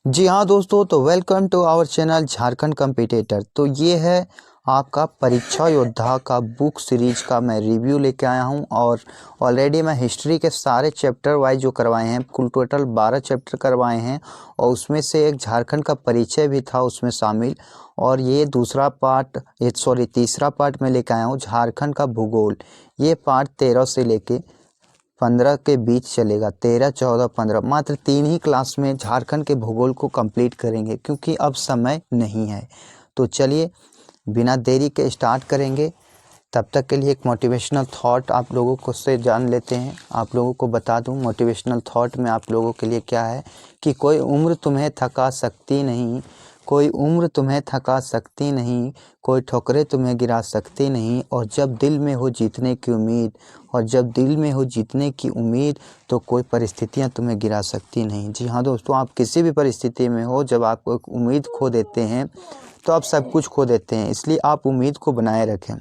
जी हाँ दोस्तों, तो welcome to our channel Jharkhand competitor. तो ये है आपका परीक्षा योद्धा का बुक सीरीज का मैं रिव्यू लेके आया हूँ। और ऑलरेडी मैं हिस्ट्री के सारे चैप्टर वाइज जो करवाए हैं, कुल टोटल 12 चैप्टर करवाए हैं और उसमें से एक झारखंड का परिचय भी था उसमें शामिल। और ये तीसरा पार्ट मैं लेके आया हूँ झारखंड का भूगोल। ये पार्ट 13 से लेके 15 के बीच चलेगा। 13, 14, 15 मात्र 3 ही क्लास में झारखंड के भूगोल को कंप्लीट करेंगे क्योंकि अब समय नहीं है। तो चलिए बिना देरी के स्टार्ट करेंगे। तब तक के लिए एक मोटिवेशनल थॉट आप लोगों को से जान लेते हैं। आप लोगों को बता दूं मोटिवेशनल थॉट में आप लोगों के लिए क्या है कि कोई उम्र तुम्हें थका सकती नहीं, कोई उम्र तुम्हें थका सकती नहीं, कोई ठोकरें तुम्हें गिरा सकती नहीं। और जब दिल में हो जीतने की उम्मीद, और जब दिल में हो जीतने की उम्मीद, तो कोई परिस्थितियां तुम्हें गिरा सकती नहीं। जी हाँ दोस्तों, आप किसी भी परिस्थिति में हो, जब आप एक उम्मीद खो देते हैं तो आप सब कुछ खो देते हैं। इसलिए आप उम्मीद को बनाए रखें।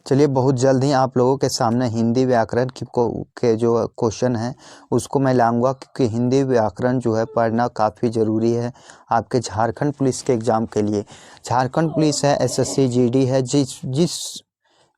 चलिए बहुत जल्द ही आप लोगों के सामने हिंदी व्याकरण के जो क्वेश्चन है उसको मैं लाऊंगा, क्योंकि हिंदी व्याकरण जो है पढ़ना काफ़ी ज़रूरी है आपके झारखंड पुलिस के एग्ज़ाम के लिए। झारखंड पुलिस है, एसएससी जीडी है, जिस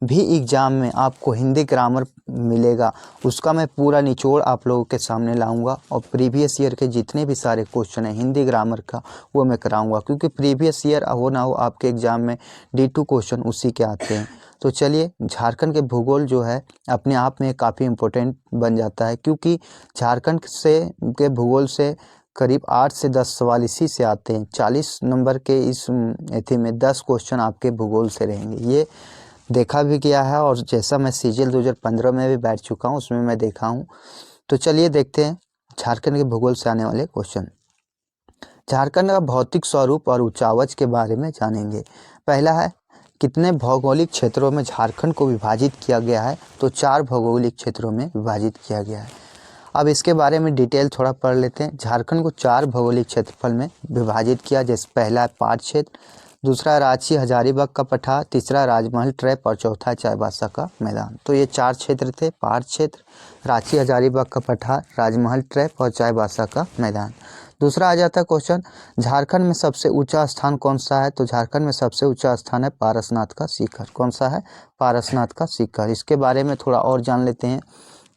भी एग्ज़ाम में आपको हिंदी ग्रामर मिलेगा उसका मैं पूरा निचोड़ आप लोगों के सामने लाऊंगा। और प्रीवियस ईयर के जितने भी सारे क्वेश्चन हैं हिंदी ग्रामर का वो मैं कराऊंगा, क्योंकि प्रीवियस ईयर हो ना हो आपके एग्ज़ाम में D2 क्वेश्चन उसी के आते हैं। तो चलिए, झारखंड के भूगोल जो है अपने आप में काफ़ी इम्पोर्टेंट बन जाता है, क्योंकि झारखंड के भूगोल से करीब 8 से 10 सवाल इसी से आते हैं। 40 नंबर के इस एथी में 10 क्वेश्चन आपके भूगोल से रहेंगे। ये देखा भी गया है और जैसा मैं सीजीएल 2015 में भी बैठ चुका हूँ उसमें मैं देखा हूँ। तो चलिए देखते हैं झारखंड के भूगोल से आने वाले क्वेश्चन। झारखंड का भौतिक स्वरूप और उच्चावच के बारे में जानेंगे। पहला है, कितने भौगोलिक क्षेत्रों में झारखंड को विभाजित किया गया है? तो 4 भौगोलिक क्षेत्रों में विभाजित किया गया है। अब इसके बारे में डिटेल थोड़ा पढ़ लेते हैं। झारखंड को 4 भौगोलिक क्षेत्रफल में विभाजित किया, जैसे पहला है पाट क्षेत्र, दूसरा रांची हजारीबाग का पठार, तीसरा राजमहल ट्रैप और चौथा चाईबासा का मैदान। तो ये 4 क्षेत्र थे, पाट क्षेत्र, रांची हजारीबाग का पठार, राजमहल ट्रैप और चाईबासा का मैदान। दूसरा आ जाता है क्वेश्चन, झारखंड में सबसे ऊंचा स्थान कौन सा है? तो झारखंड में सबसे ऊंचा स्थान है पारसनाथ का शिखर। कौन सा है? पारसनाथ का शिखर। इसके बारे में थोड़ा और जान लेते हैं,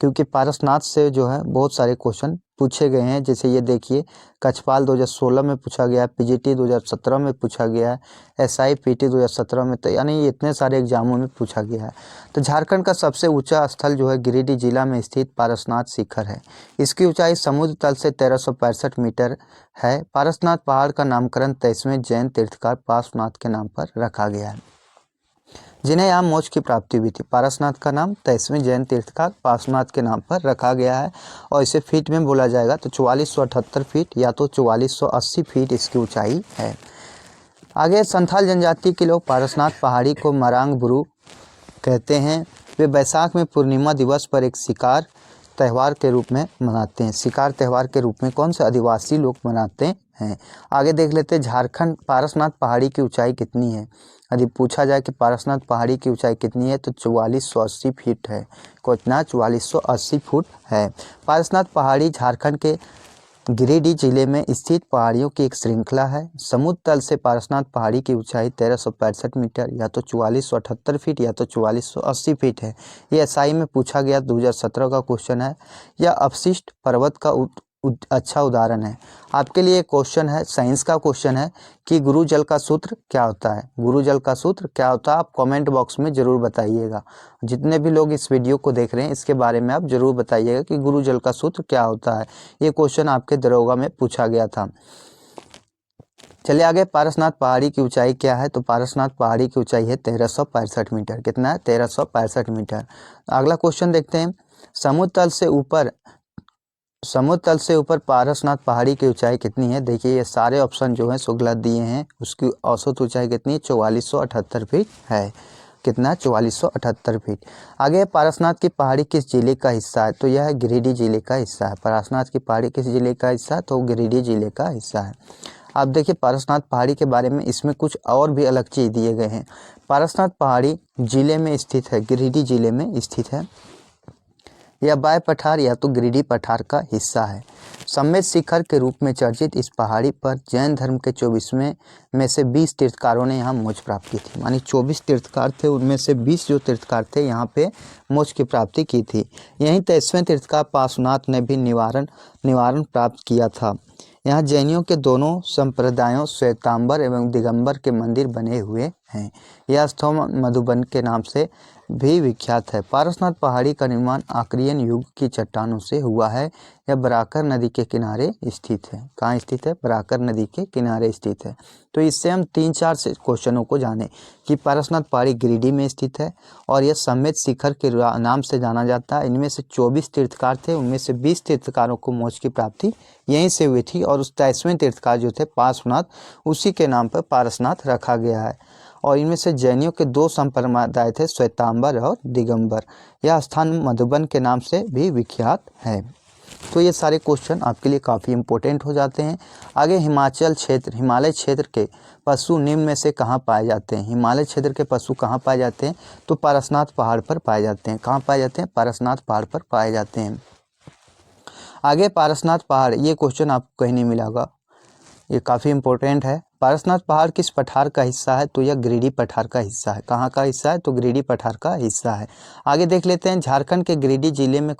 क्योंकि पारसनाथ से जो है बहुत सारे क्वेश्चन पूछे गए हैं। जैसे ये देखिए, कछपाल 2016 में पूछा गया, पीजीटी 2017 में पूछा गया है, एसआई पीटी 2017 में, तो यानी ये इतने सारे एग्जामों में पूछा गया है। तो झारखंड का सबसे ऊंचा स्थल जो है गिरिडीह जिला में स्थित पारसनाथ शिखर है। इसकी ऊंचाई समुद्र तल से 1365 मीटर है। पारसनाथ पहाड़ का नामकरण 23वें जैन तीर्थकार पार्श्वनाथ के नाम पर रखा गया है, जिन्हें यहाँ मोक्ष की प्राप्ति हुई थी। पारसनाथ का नाम 23वें जैन तीर्थकार पार्श्वनाथ के नाम पर रखा गया है। और इसे फीट में बोला जाएगा तो 4478 फीट या तो 4480 फीट इसकी ऊंचाई है। आगे, संथाल जनजाति के लोग पारसनाथ पहाड़ी को मरांग बुरु कहते हैं। वे बैसाख में पूर्णिमा दिवस पर एक शिकार त्यौहार के रूप में मनाते हैं। शिकार त्यौहार के रूप में कौन से आदिवासी लोग मनाते हैं? आगे देख लेते हैं, झारखंड पारसनाथ पहाड़ी की ऊंचाई कितनी है? यदि पूछा जाए कि पारसनाथ पहाड़ी की ऊंचाई कितनी है तो 4480 फीट है। कितना? 4480 फुट है। पारसनाथ पहाड़ी झारखंड के गिरिडीह जिले में स्थित पहाड़ियों की एक श्रृंखला है। समुद्र तल से पारसनाथ पहाड़ी की ऊंचाई 1365 मीटर या तो 4478 फीट या तो 4480 फीट है। ये एसआई में पूछा गया 2017 का क्वेश्चन है। यह अपशिष्ट पर्वत का अच्छा उदाहरण है। आपके लिए क्वेश्चन है, साइंस का क्वेश्चन है कि गुरु जल का सूत्र क्या होता है? गुरु जल का सूत्र क्या होता है? आप कमेंट बॉक्स में ज़रूर बताइएगा। जितने भी लोग इस वीडियो को देख रहे हैं इसके बारे में आप ज़रूर बताइएगा कि गुरु जल का सूत्र क्या होता है। ये क्वेश्चन आपके दरोगा में पूछा गया था। चलिए आगे, पारसनाथ पहाड़ी की ऊंचाई क्या है? तो पारसनाथ पहाड़ी की ऊंचाई है 1365 मीटर। कितना है? 1365 मीटर। अगला क्वेश्चन देखते हैं, समुद्र तल से ऊपर पारसनाथ पहाड़ी की ऊंचाई कितनी है? देखिए ये सारे ऑप्शन जो हैं सो गलत दिए हैं। उसकी औसत ऊंचाई कितनी है? 4478 फीट है। कितना? 4478 फीट। आगे, पारसनाथ की पहाड़ी किस जिले का हिस्सा है? तो यह गिरिडीह जिले का हिस्सा है। पारसनाथ की पहाड़ी किस जिले का हिस्सा है? तो गिरिडीह जिले का हिस्सा है। अब देखिए पारसनाथ पहाड़ी के बारे में, इसमें कुछ और भी अलग चीज़ दिए गए हैं। पारसनाथ पहाड़ी जिले में स्थित है, गिरिडीह जिले में स्थित है। यह बाय पठार या तो गिरिडीह पठार का हिस्सा है। समेत शिखर के रूप में चर्चित इस पहाड़ी पर जैन धर्म के 24वें में से 20 तीर्थकारों ने यहाँ मोक्ष प्राप्त की थी। मानी 24 तीर्थकार थे, उनमें से 20 जो तीर्थकार थे यहाँ पे मोक्ष की प्राप्ति की थी। यहीं 23वें तीर्थकार पार्श्वनाथ ने भी निवारण प्राप्त किया था। यहाँ जैनियों के दोनों संप्रदायों श्वेतांबर एवं दिगंबर के मंदिर बने हुए हैं। यह स्थल मधुबन के नाम से भी विख्यात है। पारसनाथ पहाड़ी का निर्माण आर्कियन युग की चट्टानों से हुआ है। यह बराकर नदी के किनारे स्थित है। कहाँ स्थित है? बराकर नदी के किनारे स्थित है। तो इससे हम 3-4 क्वेश्चनों को जाने कि पारसनाथ पहाड़ी गिरिडीह में स्थित है और यह समेत शिखर के नाम से जाना जाता है। इनमें से 24 तीर्थकार थे, उनमें से 20 तीर्थकारों को मोक्ष की प्राप्ति यहीं से हुई थी और उस 23वें तीर्थकार जो थे पार्श्वनाथ, उसी के नाम पर पारसनाथ रखा गया है। और इनमें से जैनियों के 2 संप्रदाय थे, श्वेतांबर और दिगंबर। यह स्थान मधुबन के नाम से भी विख्यात है। तो ये सारे क्वेश्चन आपके लिए काफ़ी इंपॉर्टेंट हो जाते हैं। आगे हिमालय क्षेत्र के पशु निम्न में से कहाँ पाए जाते हैं? हिमालय क्षेत्र के पशु कहाँ पाए जाते हैं? तो पारसनाथ पहाड़ पर पाए जाते हैं। कहाँ पाए जाते हैं? पारसनाथ पहाड़ पर पाए जाते हैं। आगे पारसनाथ पहाड़, ये क्वेश्चन आपको कहीं नहीं मिला होगा, ये काफ़ी इंपॉर्टेंट है। पारसनाथ पहाड़ किस पठार का हिस्सा है? तो यह गिरिडीह पठार का हिस्सा है। कहाँ का हिस्सा है? तो गिरिडीह पठार का हिस्सा है। आगे देख लेते हैं, झारखंड के गिरिडीह जिले में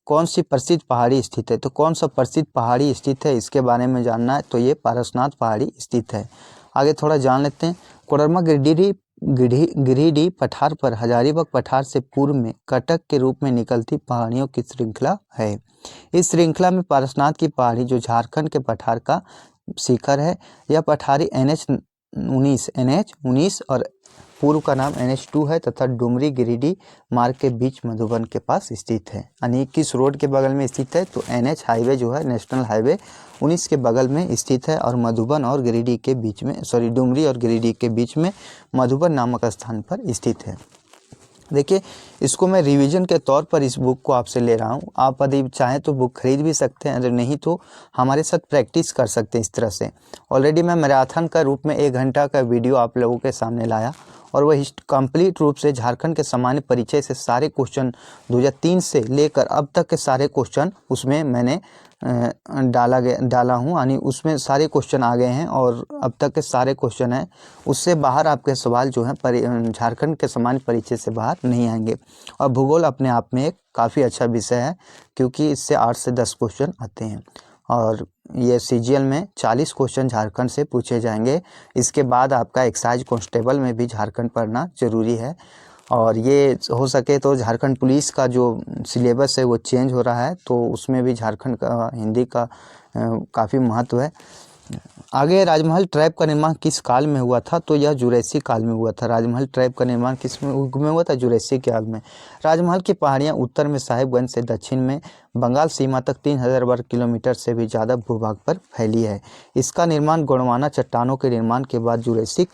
कौन सी प्रसिद्ध पहाड़ी स्थित है? तो कौन सा प्रसिद्ध पहाड़ी स्थित है, इसके बारे में जानना है। तो ये पारसनाथ पहाड़ी स्थित है। आगे थोड़ा जान लेते हैं। कोडरमा गिरिडीह पठार पर हजारीबाग पठार से पूर्व में कटक के रूप में निकलती पहाड़ियों की श्रृंखला है। इस श्रृंखला में पारसनाथ की पहाड़ी जो झारखंड के पठार का शिखर है, यह पठारी NH19 और पूर्व का नाम NH2 है तथा डुमरी गिरिडीह मार्ग के बीच मधुबन के पास स्थित है। यानी किस रोड के बगल में स्थित है? तो NH हाईवे जो है, नेशनल हाईवे 19 के बगल में स्थित है और मधुबन और गिरिडीह के बीच में, डुमरी और गिरिडीह के बीच में मधुबन नामक स्थान पर स्थित है। देखिए, इसको मैं रिवीजन के तौर पर इस बुक को आपसे ले रहा हूँ। आप यदि चाहें तो बुक खरीद भी सकते हैं, अगर नहीं तो हमारे साथ प्रैक्टिस कर सकते हैं इस तरह से। ऑलरेडी मैं मैराथन का रूप में 1 घंटा का वीडियो आप लोगों के सामने लाया और वह कंप्लीट रूप से झारखंड के सामान्य परिचय से सारे क्वेश्चन 2003 से लेकर अब तक के सारे क्वेश्चन उसमें मैंने डाला हूँ। यानी उसमें सारे क्वेश्चन आ गए हैं और अब तक के सारे क्वेश्चन हैं। उससे बाहर आपके सवाल जो हैं झारखंड के सामान्य परिचय से बाहर नहीं आएंगे। और भूगोल अपने आप में एक काफ़ी अच्छा विषय है, क्योंकि इससे 8 से 10 क्वेश्चन आते हैं और ये CGL में 40 क्वेश्चन झारखंड से पूछे जाएंगे। इसके बाद आपका एक्साइज कांस्टेबल में भी झारखंड पढ़ना ज़रूरी है और ये हो सके तो झारखंड पुलिस का जो सिलेबस है वो चेंज हो रहा है, तो उसमें भी झारखंड का हिंदी का काफ़ी महत्व है। आगे, राजमहल ट्रैप का निर्माण किस काल में हुआ था? तो यह जुरैसिक काल में हुआ था। राजमहल ट्रैप का निर्माण किस में हुआ था? जुरैसिक काल में। राजमहल की पहाड़ियाँ उत्तर में साहिबगंज से दक्षिण में बंगाल सीमा तक 3000 वर्ग किलोमीटर से भी ज़्यादा भूभाग पर फैली है। इसका निर्माण गोंडवाना चट्टानों के निर्माण के बाद जुरैसिक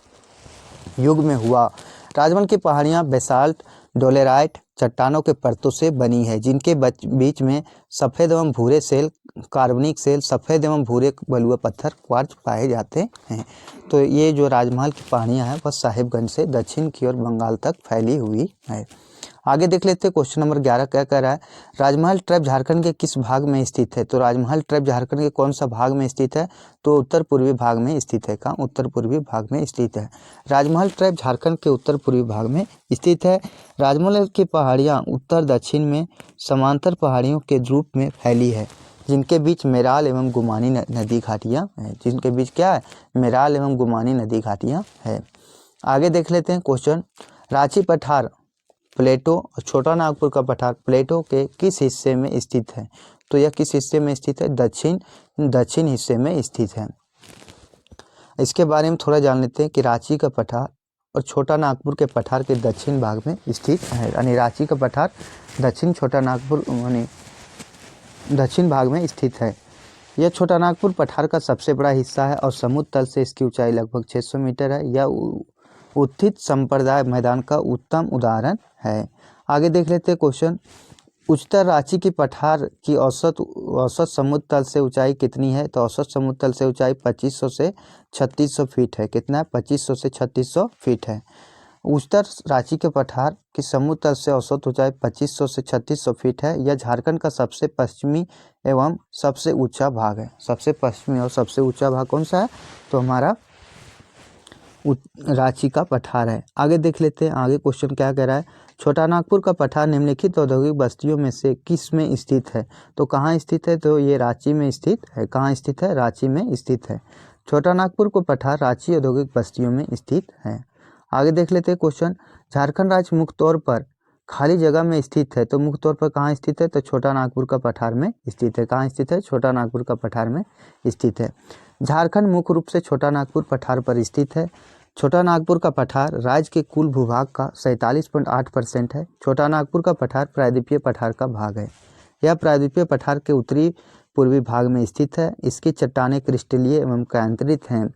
युग में हुआ। राजमहल की पहाड़ियाँ बेसाल्ट, डोलेराइट चट्टानों के परतों से बनी है, जिनके बीच में सफ़ेद एवं भूरे सेल, कार्बनिक सेल, सफ़ेद एवं भूरे बलुआ पत्थर, क्वार्ट्ज पाए जाते हैं। तो ये जो राजमहल की पहाड़ियाँ हैं वह साहिबगंज से दक्षिण की ओर बंगाल तक फैली हुई है। आगे देख लेते हैं, क्वेश्चन नंबर 11 क्या कह रहा है? राजमहल ट्रैप झारखंड के किस भाग में स्थित है? तो राजमहल ट्रैप झारखंड के कौन सा भाग में स्थित है? तो उत्तर पूर्वी भाग में स्थित है। कहाँ? उत्तर पूर्वी भाग में स्थित है। राजमहल ट्रैप झारखंड के उत्तर पूर्वी भाग में स्थित है। राजमहल की पहाड़ियाँ उत्तर दक्षिण में समांतर पहाड़ियों के रूप में फैली है, जिनके बीच मेराल एवं गुमानी नदी घाटियाँ हैं। जिनके बीच क्या है? मेराल एवं गुमानी नदी घाटियाँ है। आगे देख लेते हैं क्वेश्चन, रांची पठार प्लेटो और छोटा नागपुर का पठार प्लेटो के किस हिस्से में स्थित है? तो यह किस हिस्से में स्थित है? दक्षिण हिस्से में स्थित है। इसके बारे में थोड़ा जान लेते हैं कि रांची का पठार और छोटा नागपुर के पठार के दक्षिण भाग में स्थित है। यानी रांची का पठार दक्षिण, छोटा नागपुर यानी दक्षिण भाग में स्थित है। यह छोटा नागपुर पठार का सबसे बड़ा हिस्सा है और समुद्र तल से इसकी ऊंचाई लगभग 600 मीटर है। यह उत्थित संप्रदाय मैदान का उत्तम उदाहरण है। आगे देख लेते हैं क्वेश्चन, उच्चतर रांची की पठार की औसत समुद्र तल से ऊंचाई कितनी है? तो औसत समुद्र तल से ऊंचाई 2500 से 3600 फीट है। कितना है? 2500 से 3600 फीट है। उत्तर रांची के पठार की समुद्र तल से औसत ऊंचाई 2500 से 3600 फीट है। यह झारखंड का सबसे पश्चिमी एवं सबसे ऊंचा भाग है। सबसे पश्चिमी और सबसे ऊंचा भाग कौन सा है? तो हमारा रांची का पठार है। आगे देख लेते हैं, आगे क्वेश्चन क्या कह रहा है। छोटा नागपुर का पठार निम्नलिखित औद्योगिक बस्तियों में से किस में स्थित है? तो कहाँ स्थित है? तो ये रांची में स्थित है। कहाँ स्थित है? रांची में स्थित है। छोटा नागपुर को पठार रांची औद्योगिक बस्तियों में स्थित है। आगे देख लेते हैं क्वेश्चन। झारखंड राज्य मुख्य तौर पर खाली जगह में स्थित है। तो मुख्य तौर पर कहाँ स्थित है? तो छोटा नागपुर का पठार में स्थित है। कहाँ स्थित है? छोटा नागपुर का पठार में स्थित है। झारखंड मुख्य रूप से छोटा नागपुर पठार पर स्थित है। छोटा नागपुर का पठार राज्य के कुल भूभाग का 47.8% है। छोटा नागपुर का पठार प्रायद्वीपीय पठार का भाग है। यह प्रायद्वीपीय पठार के उत्तरी पूर्वी भाग में स्थित है। इसकी चट्टानें क्रिस्टलीय एवं केंद्रित हैं।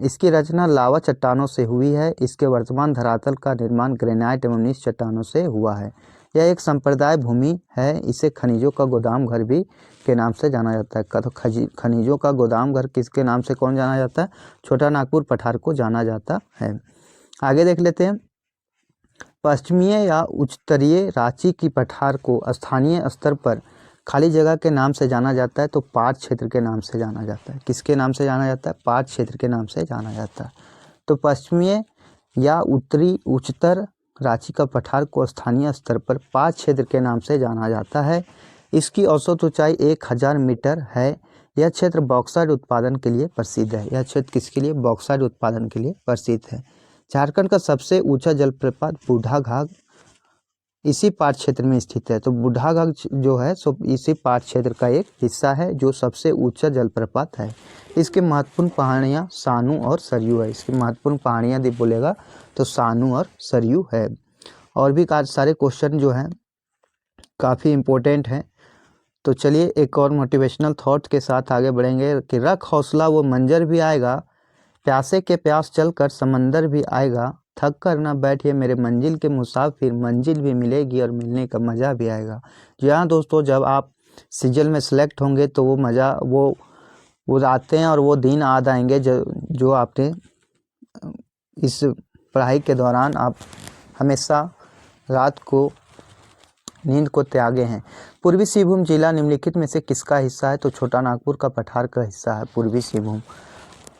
इसकी रचना लावा चट्टानों से हुई है। इसके वर्तमान धरातल का निर्माण ग्रेनाइट एवं नीच चट्टानों से हुआ है। यह एक संप्रदाय भूमि है। इसे खनिजों का गोदाम घर भी के नाम से जाना जाता है। तो खनिजों का गोदाम घर किसके नाम से कौन जाना जाता है? छोटा नागपुर पठार को जाना जाता है। आगे देख लेते हैं। पश्चिमीय या उच्चतरीय रांची की पठार को स्थानीय स्तर पर खाली जगह के नाम से जाना जाता है। तो पाट क्षेत्र के नाम से जाना जाता है। किसके नाम से जाना जाता है? पाट क्षेत्र के नाम से जाना जाता है। तो पश्चिमीय या उत्तरी उच्चतर रांची का पठार को स्थानीय स्तर पर पाट क्षेत्र के नाम से जाना जाता है। इसकी औसत ऊंचाई 1000 मीटर है। यह क्षेत्र बॉक्साइट उत्पादन के लिए प्रसिद्ध है। यह क्षेत्र किसके लिए? बॉक्साइट उत्पादन के लिए प्रसिद्ध है। झारखंड का सबसे ऊंचा जलप्रपात बूढ़ाघाघ इसी पाट क्षेत्र में स्थित है। तो बूढ़ाघाघ जो है सो इसी पाट क्षेत्र का एक हिस्सा है जो सबसे ऊंचा जलप्रपात है। इसके महत्वपूर्ण पहाड़ियाँ सानू और सरयू है। इसकी महत्वपूर्ण पहाड़ियाँ यदि बोलेगा तो सानू और सरयू है। और भी सारे क्वेश्चन जो हैं काफ़ी इम्पोर्टेंट हैं। तो चलिए एक और मोटिवेशनल थॉट के साथ आगे बढ़ेंगे कि रख हौसला वो मंजर भी आएगा, प्यासे के प्यास चलकर समंदर भी आएगा, थक कर ना बैठिए मेरे मंजिल के मुसाफिर, मंजिल भी मिलेगी और मिलने का मज़ा भी आएगा। जी हाँ दोस्तों, जब आप सीजल में सेलेक्ट होंगे तो वो मज़ा वो आते हैं और वो दिन याद आएंगे जो आपने इस पढ़ाई के दौरान आप हमेशा रात को नींद को त्यागे हैं। पूर्वी सिंहभूम जिला निम्नलिखित में से किसका हिस्सा है? तो छोटा नागपुर का पठार का हिस्सा है पूर्वी सिंहभूम।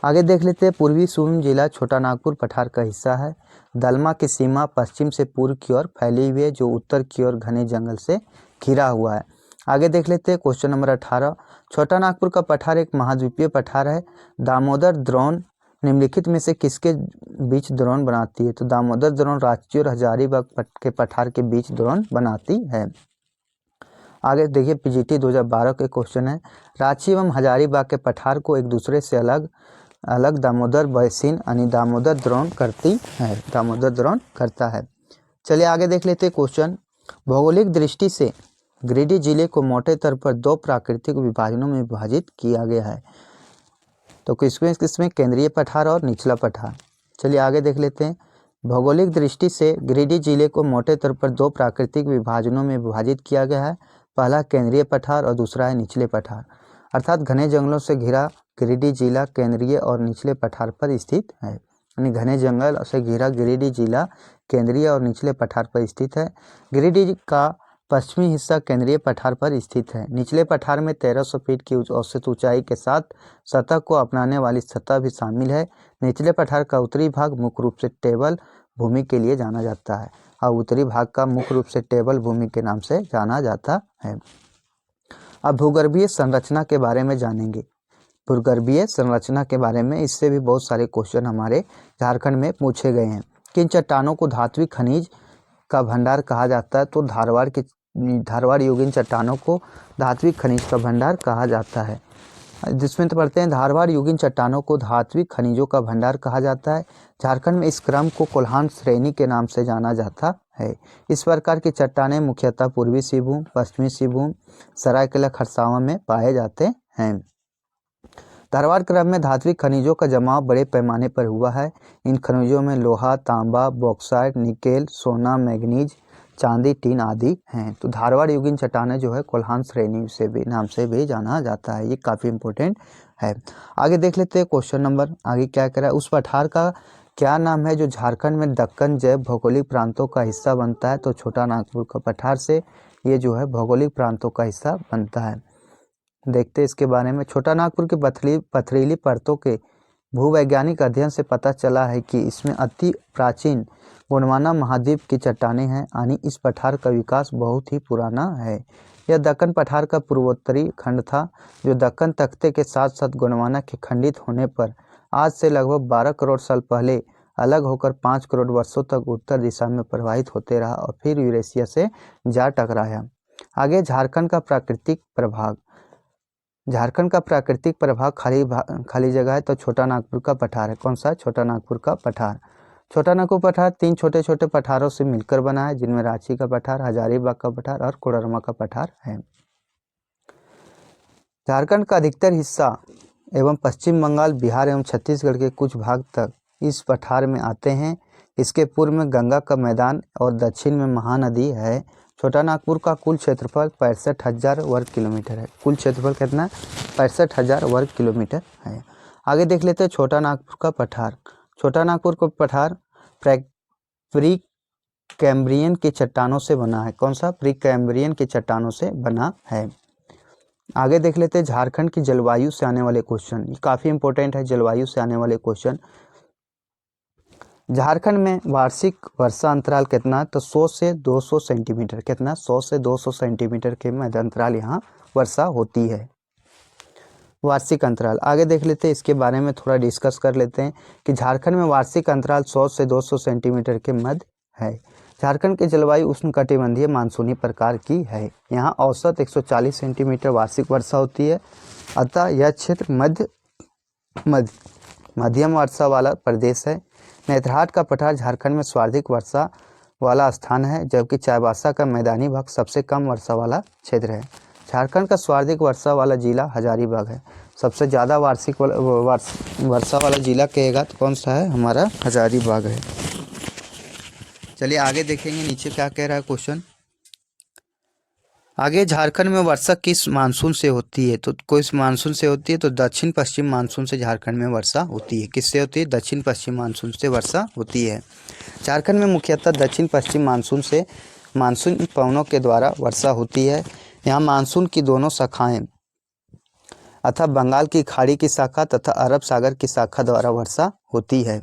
आगे देख लेते हैं। पूर्वी सिंहभूम जिला छोटा नागपुर पठार का हिस्सा है। दलमा की सीमा पश्चिम से पूर्व की ओर फैली हुई है जो उत्तर की ओर घने जंगल से घिरा हुआ है। आगे देख लेते हैं क्वेश्चन नंबर 18। छोटा नागपुर का पठार एक महाद्वीपीय पठार है। दामोदर द्रोण निम्नलिखित में से किसके बीच द्रोण बनाती है? तो दामोदर द्रोण रांची और हजारीबाग के पठार के बीच द्रोण बनाती है। आगे देखिए पीजीटी 2012 के क्वेश्चन है। रांची एवं हजारीबाग के पठार को एक दूसरे से अलग दामोदर बेसिन यानी दामोदर द्रोण करती है। दामोदर द्रोण करता है। चलिए आगे देख लेते हैं क्वेश्चन। भौगोलिक दृष्टि से गिरिडीह जिले को मोटे तौर पर दो प्राकृतिक विभाजनों में विभाजित किया गया है। तो किसमें? केंद्रीय पठार और निचला पठार। चलिए आगे देख लेते हैं। भौगोलिक दृष्टि से गिरिडीह जिले को मोटे तौर पर दो प्राकृतिक विभाजनों में विभाजित किया गया है। पहला केंद्रीय पठार और दूसरा है निचले पठार। अर्थात घने जंगलों से घिरा गिरिडीह जिला केंद्रीय और निचले पठार पर स्थित है। यानी घने जंगल से घिरा गिरिडीह जिला केंद्रीय और निचले पठार पर स्थित है। गिरिडीह का पश्चिमी हिस्सा केंद्रीय पठार पर स्थित है। निचले पठार में 1300 फीट की औसत ऊंचाई के साथ सतह को अपनाने वाली सतह भी शामिल है। निचले पठार का उत्तरी भाग मुख्य रूप से टेबल भूमि के लिए जाना जाता है और उत्तरी भाग का मुख्य रूप से टेबल भूमि के नाम से जाना जाता है। अब भूगर्भीय संरचना के बारे में जानेंगे। भूगर्भीय संरचना के बारे में इससे भी बहुत सारे क्वेश्चन हमारे झारखंड में पूछे गए हैं। किन चट्टानों को धात्विक खनिज का भंडार कहा जाता है? तो धारवाड़ योगिन चट्टानों को धात्विक खनिज का भंडार कहा जाता है। जिसमें तो पढ़ते हैं धारवाड़ योगिन चट्टानों को धात्विक खनिजों का भंडार कहा जाता है। झारखंड में इस क्रम को कोल्हान श्रेणी के नाम से जाना जाता है। इस प्रकार की चट्टानें मुख्यतः पूर्वी सिंहभूम, पश्चिमी सिंहभूम, सरायकेला खरसावां में पाए जाते हैं। धारवाड़ क्रम में धात्विक खनिजों का जमाव बड़े पैमाने पर हुआ है। इन खनिजों में लोहा, तांबा, बॉक्साइट, निकेल, सोना, मैग्नीज, चांदी, टीन आदि हैं। तो धारवाड़ योगिन चट्टानें जो है कोल्हान श्रेणी से भी नाम से भी जाना जाता है। ये काफ़ी इंपॉर्टेंट है। आगे देख लेते हैं क्वेश्चन नंबर आगे क्या कह रहा है। उस पठार का क्या नाम है जो झारखंड में दक्कन जैव भौगोलिक प्रांतों का हिस्सा बनता है? तो छोटा नागपुर का पठार से ये जो है भौगोलिक प्रांतों का हिस्सा बनता है। देखते हैं इसके बारे में। छोटा नागपुर की पथरीली परतों के भूवैज्ञानिक अध्ययन से पता चला है कि इसमें अति प्राचीन गोंडवाना महाद्वीप की चट्टानें हैं, यानी इस पठार का विकास बहुत ही पुराना है। यह दक्कन पठार का पूर्वोत्तरी खंड था, जो दक्कन तख्ते के साथ साथ गोंडवाना के खंडित होने पर आज से लगभग 12 करोड़ साल पहले अलग होकर 5 करोड़ वर्षों तक उत्तर दिशा में प्रवाहित होते रहा और फिर यूरेशिया से जा टकराया। आगे झारखंड का प्राकृतिक प्रभाग। झारखंड का प्राकृतिक प्रभाग खाली जगह है, तो छोटा नागपुर का पठार है। कौन सा? छोटा नागपुर का पठार। छोटा नागपुर पठार 3 छोटे छोटे पठारों से मिलकर बना है, जिनमें रांची का पठार, हजारीबाग का पठार और कोडरमा का पठार है। झारखंड का अधिकतर हिस्सा एवं पश्चिम बंगाल, बिहार एवं छत्तीसगढ़ के कुछ भाग तक इस पठार में आते हैं। इसके पूर्व में गंगा का मैदान और दक्षिण में महानदी है। छोटा नागपुर का कुल क्षेत्रफल 65,000 वर्ग किलोमीटर है। कुल क्षेत्रफल कितना? 65,000 वर्ग किलोमीटर है। आगे देख लेते हैं छोटा नागपुर का पठार। छोटा नागपुर का पठार प्री कैम्ब्रियन की चट्टानों से बना है। कौन सा? प्री कैम्ब्रियन की चट्टानों से बना है। आगे देख लेते हैं झारखंड की जलवायु से आने वाले क्वेश्चन। ये काफ़ी इंपॉर्टेंट है, जलवायु से आने वाले क्वेश्चन। झारखंड में वार्षिक वर्षा अंतराल कितना? तो 100 से 200 सेंटीमीटर। कितना? 100 से 200 सेंटीमीटर के मध्य अंतराल यहाँ वर्षा होती है, वार्षिक अंतराल। आगे देख लेते हैं, इसके बारे में थोड़ा डिस्कस कर लेते हैं कि झारखंड में वार्षिक अंतराल 100 से 200 सेंटीमीटर के मध्य है। झारखंड की जलवायु उष्णकटिबंधीय मानसूनी प्रकार की है। यहाँ औसत 140 सेंटीमीटर वार्षिक वर्षा होती है, अतः यह क्षेत्र मध्यम वर्षा वाला प्रदेश है। नेतरहाट का पठार झारखंड में सर्वाधिक वर्षा वाला स्थान है, जबकि चाईबासा का मैदानी भाग सबसे कम वर्षा वाला क्षेत्र है। झारखंड का सर्वाधिक वर्षा वाला जिला हजारीबाग है। सबसे ज़्यादा वार्षिक वर्षा वाला जिला कहेगा तो कौन सा है? हमारा हजारीबाग है। चलिए आगे देखेंगे नीचे क्या कह रहा है क्वेश्चन। आगे झारखंड में वर्षा किस मानसून से होती है? तो किस मानसून से होती है? तो दक्षिण पश्चिम मानसून से झारखंड में वर्षा होती है। किससे होती है? दक्षिण पश्चिम मानसून से वर्षा होती है। झारखंड में मुख्यतः दक्षिण पश्चिम मानसून से मानसून पवनों के द्वारा वर्षा होती है। यहाँ मानसून की दोनों शाखाएं अर्थात बंगाल की खाड़ी की शाखा तथा अरब सागर की शाखा द्वारा वर्षा होती है,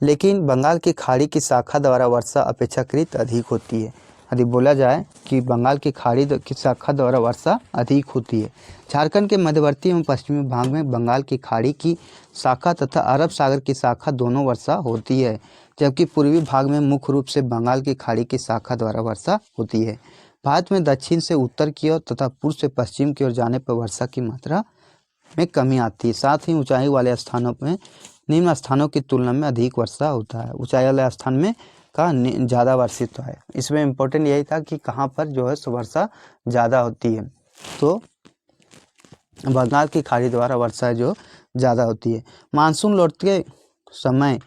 लेकिन बंगाल की खाड़ी की शाखा द्वारा वर्षा अपेक्षाकृत अधिक होती है। यदि बोला जाए कि बंगाल की खाड़ी की शाखा द्वारा वर्षा अधिक होती है। झारखंड के मध्यवर्ती एवं पश्चिमी भाग में बंगाल की खाड़ी की शाखा तथा अरब सागर की शाखा दोनों वर्षा होती है, जबकि पूर्वी भाग में मुख्य रूप से बंगाल की खाड़ी की शाखा द्वारा वर्षा होती है। भारत में दक्षिण से उत्तर की ओर तथा पूर्व से पश्चिम की ओर जाने पर वर्षा की मात्रा में कमी आती है। साथ ही ऊंचाई वाले स्थानों में निम्न स्थानों की तुलना में अधिक वर्षा होता है। ऊंचाई वाले स्थान में का ज़्यादा वर्षित है। इसमें इम्पोर्टेंट यही था कि कहाँ पर जो है वर्षा ज़्यादा होती है, तो बंगाल की खाड़ी द्वारा वर्षा जो ज़्यादा होती है। मानसून लौटते समय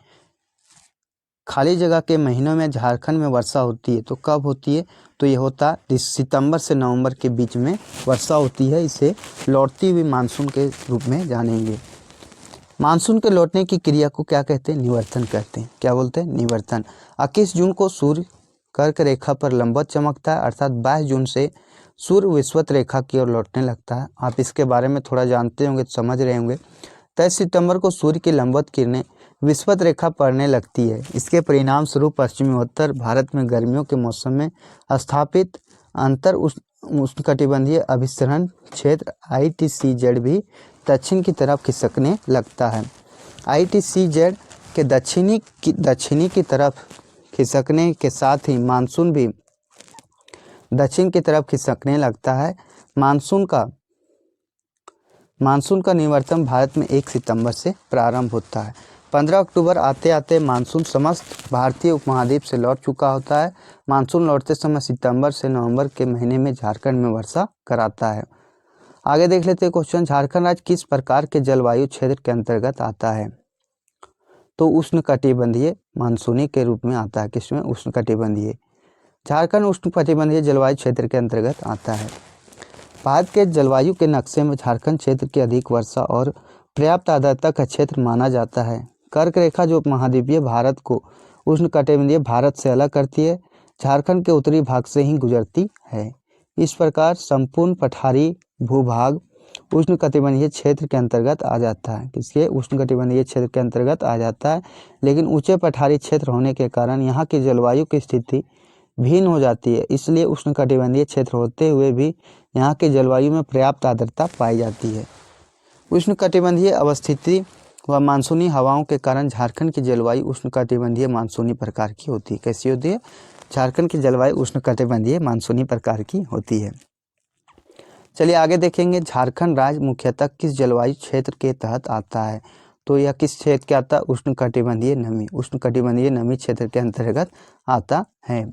खाली जगह के महीनों में झारखंड में वर्षा होती है। तो कब होती है? तो ये होता है सितंबर से नवंबर के बीच में वर्षा होती है। इसे लौटती हुई मानसून के रूप में जानेंगे। मानसून के लौटने की क्रिया को क्या कहते हैं? निवर्तन कहते हैं। क्या बोलते हैं? निवर्तन। 21 जून को सूर्य कर्क रेखा पर लंबवत चमकता है, अर्थात 22 जून से सूर्य विषुवत रेखा की ओर लौटने लगता है। आप इसके बारे में थोड़ा जानते होंगे तो समझ रहे होंगे। 23 सितंबर को सूर्य की लंबवत किरणें विषुवत रेखा पड़ने लगती है। इसके परिणाम स्वरूप पश्चिमी उत्तर भारत में गर्मियों के मौसम में स्थापित अंतर उष्णकटिबंधीय अभिसरण क्षेत्र ITCZ भी दक्षिण की तरफ खिसकने लगता है। ITCZ के दक्षिणी की तरफ खिसकने के साथ ही मानसून भी दक्षिण की तरफ खिसकने लगता है। मानसून का निवर्तन भारत में 1 सितंबर से प्रारंभ होता है। 15 अक्टूबर आते आते मानसून समस्त भारतीय उपमहाद्वीप से लौट चुका होता है। मानसून लौटते समय सितंबर से नवंबर के महीने में झारखंड में वर्षा कराता है। आगे देख लेते हैं क्वेश्चन। झारखंड राज्य किस प्रकार के जलवायु क्षेत्र के अंतर्गत आता है? तो उष्णकटिबंधीय मानसूनी के रूप में आता है। किसमें? उष्णकटिबंधीय। झारखंड उष्णकटिबंधीय जलवायु क्षेत्र के अंतर्गत आता है। भारत के जलवायु के नक्शे में झारखंड क्षेत्र की अधिक वर्षा और पर्याप्त आर्द्रता का क्षेत्र माना जाता है। कर्क रेखा जो महाद्वीपीय भारत को उष्णकटिबंधीय भारत से अलग करती है, झारखंड के उत्तरी भाग से ही गुजरती है। इस प्रकार संपूर्ण पठारी भूभाग उष्णकटिबंधीय क्षेत्र के अंतर्गत आ जाता है। किसके? उष्णकटिबंधीय क्षेत्र के अंतर्गत आ जाता है। लेकिन ऊंचे पठारी क्षेत्र होने के कारण यहाँ की जलवायु की स्थिति भिन्न हो जाती है, इसलिए उष्णकटिबंधीय क्षेत्र होते हुए भी यहाँ की जलवायु में पर्याप्त आर्द्रता पाई जाती है। उष्णकटिबंधीय अवस्थिति व मानसूनी हवाओं के कारण झारखंड की जलवायु उष्णकटिबंधीय मानसूनी प्रकार की होती है। कैसी होती है? झारखंड की जलवायु उष्णकटिबंधीय मानसूनी प्रकार की होती है। चलिए आगे देखेंगे, झारखंड राज्य मुख्यतः किस जलवायु क्षेत्र के तहत आता है? तो यह किस क्षेत्र के आता है? उष्णकटिबंधीय नमी क्षेत्र के अंतर्गत आता है।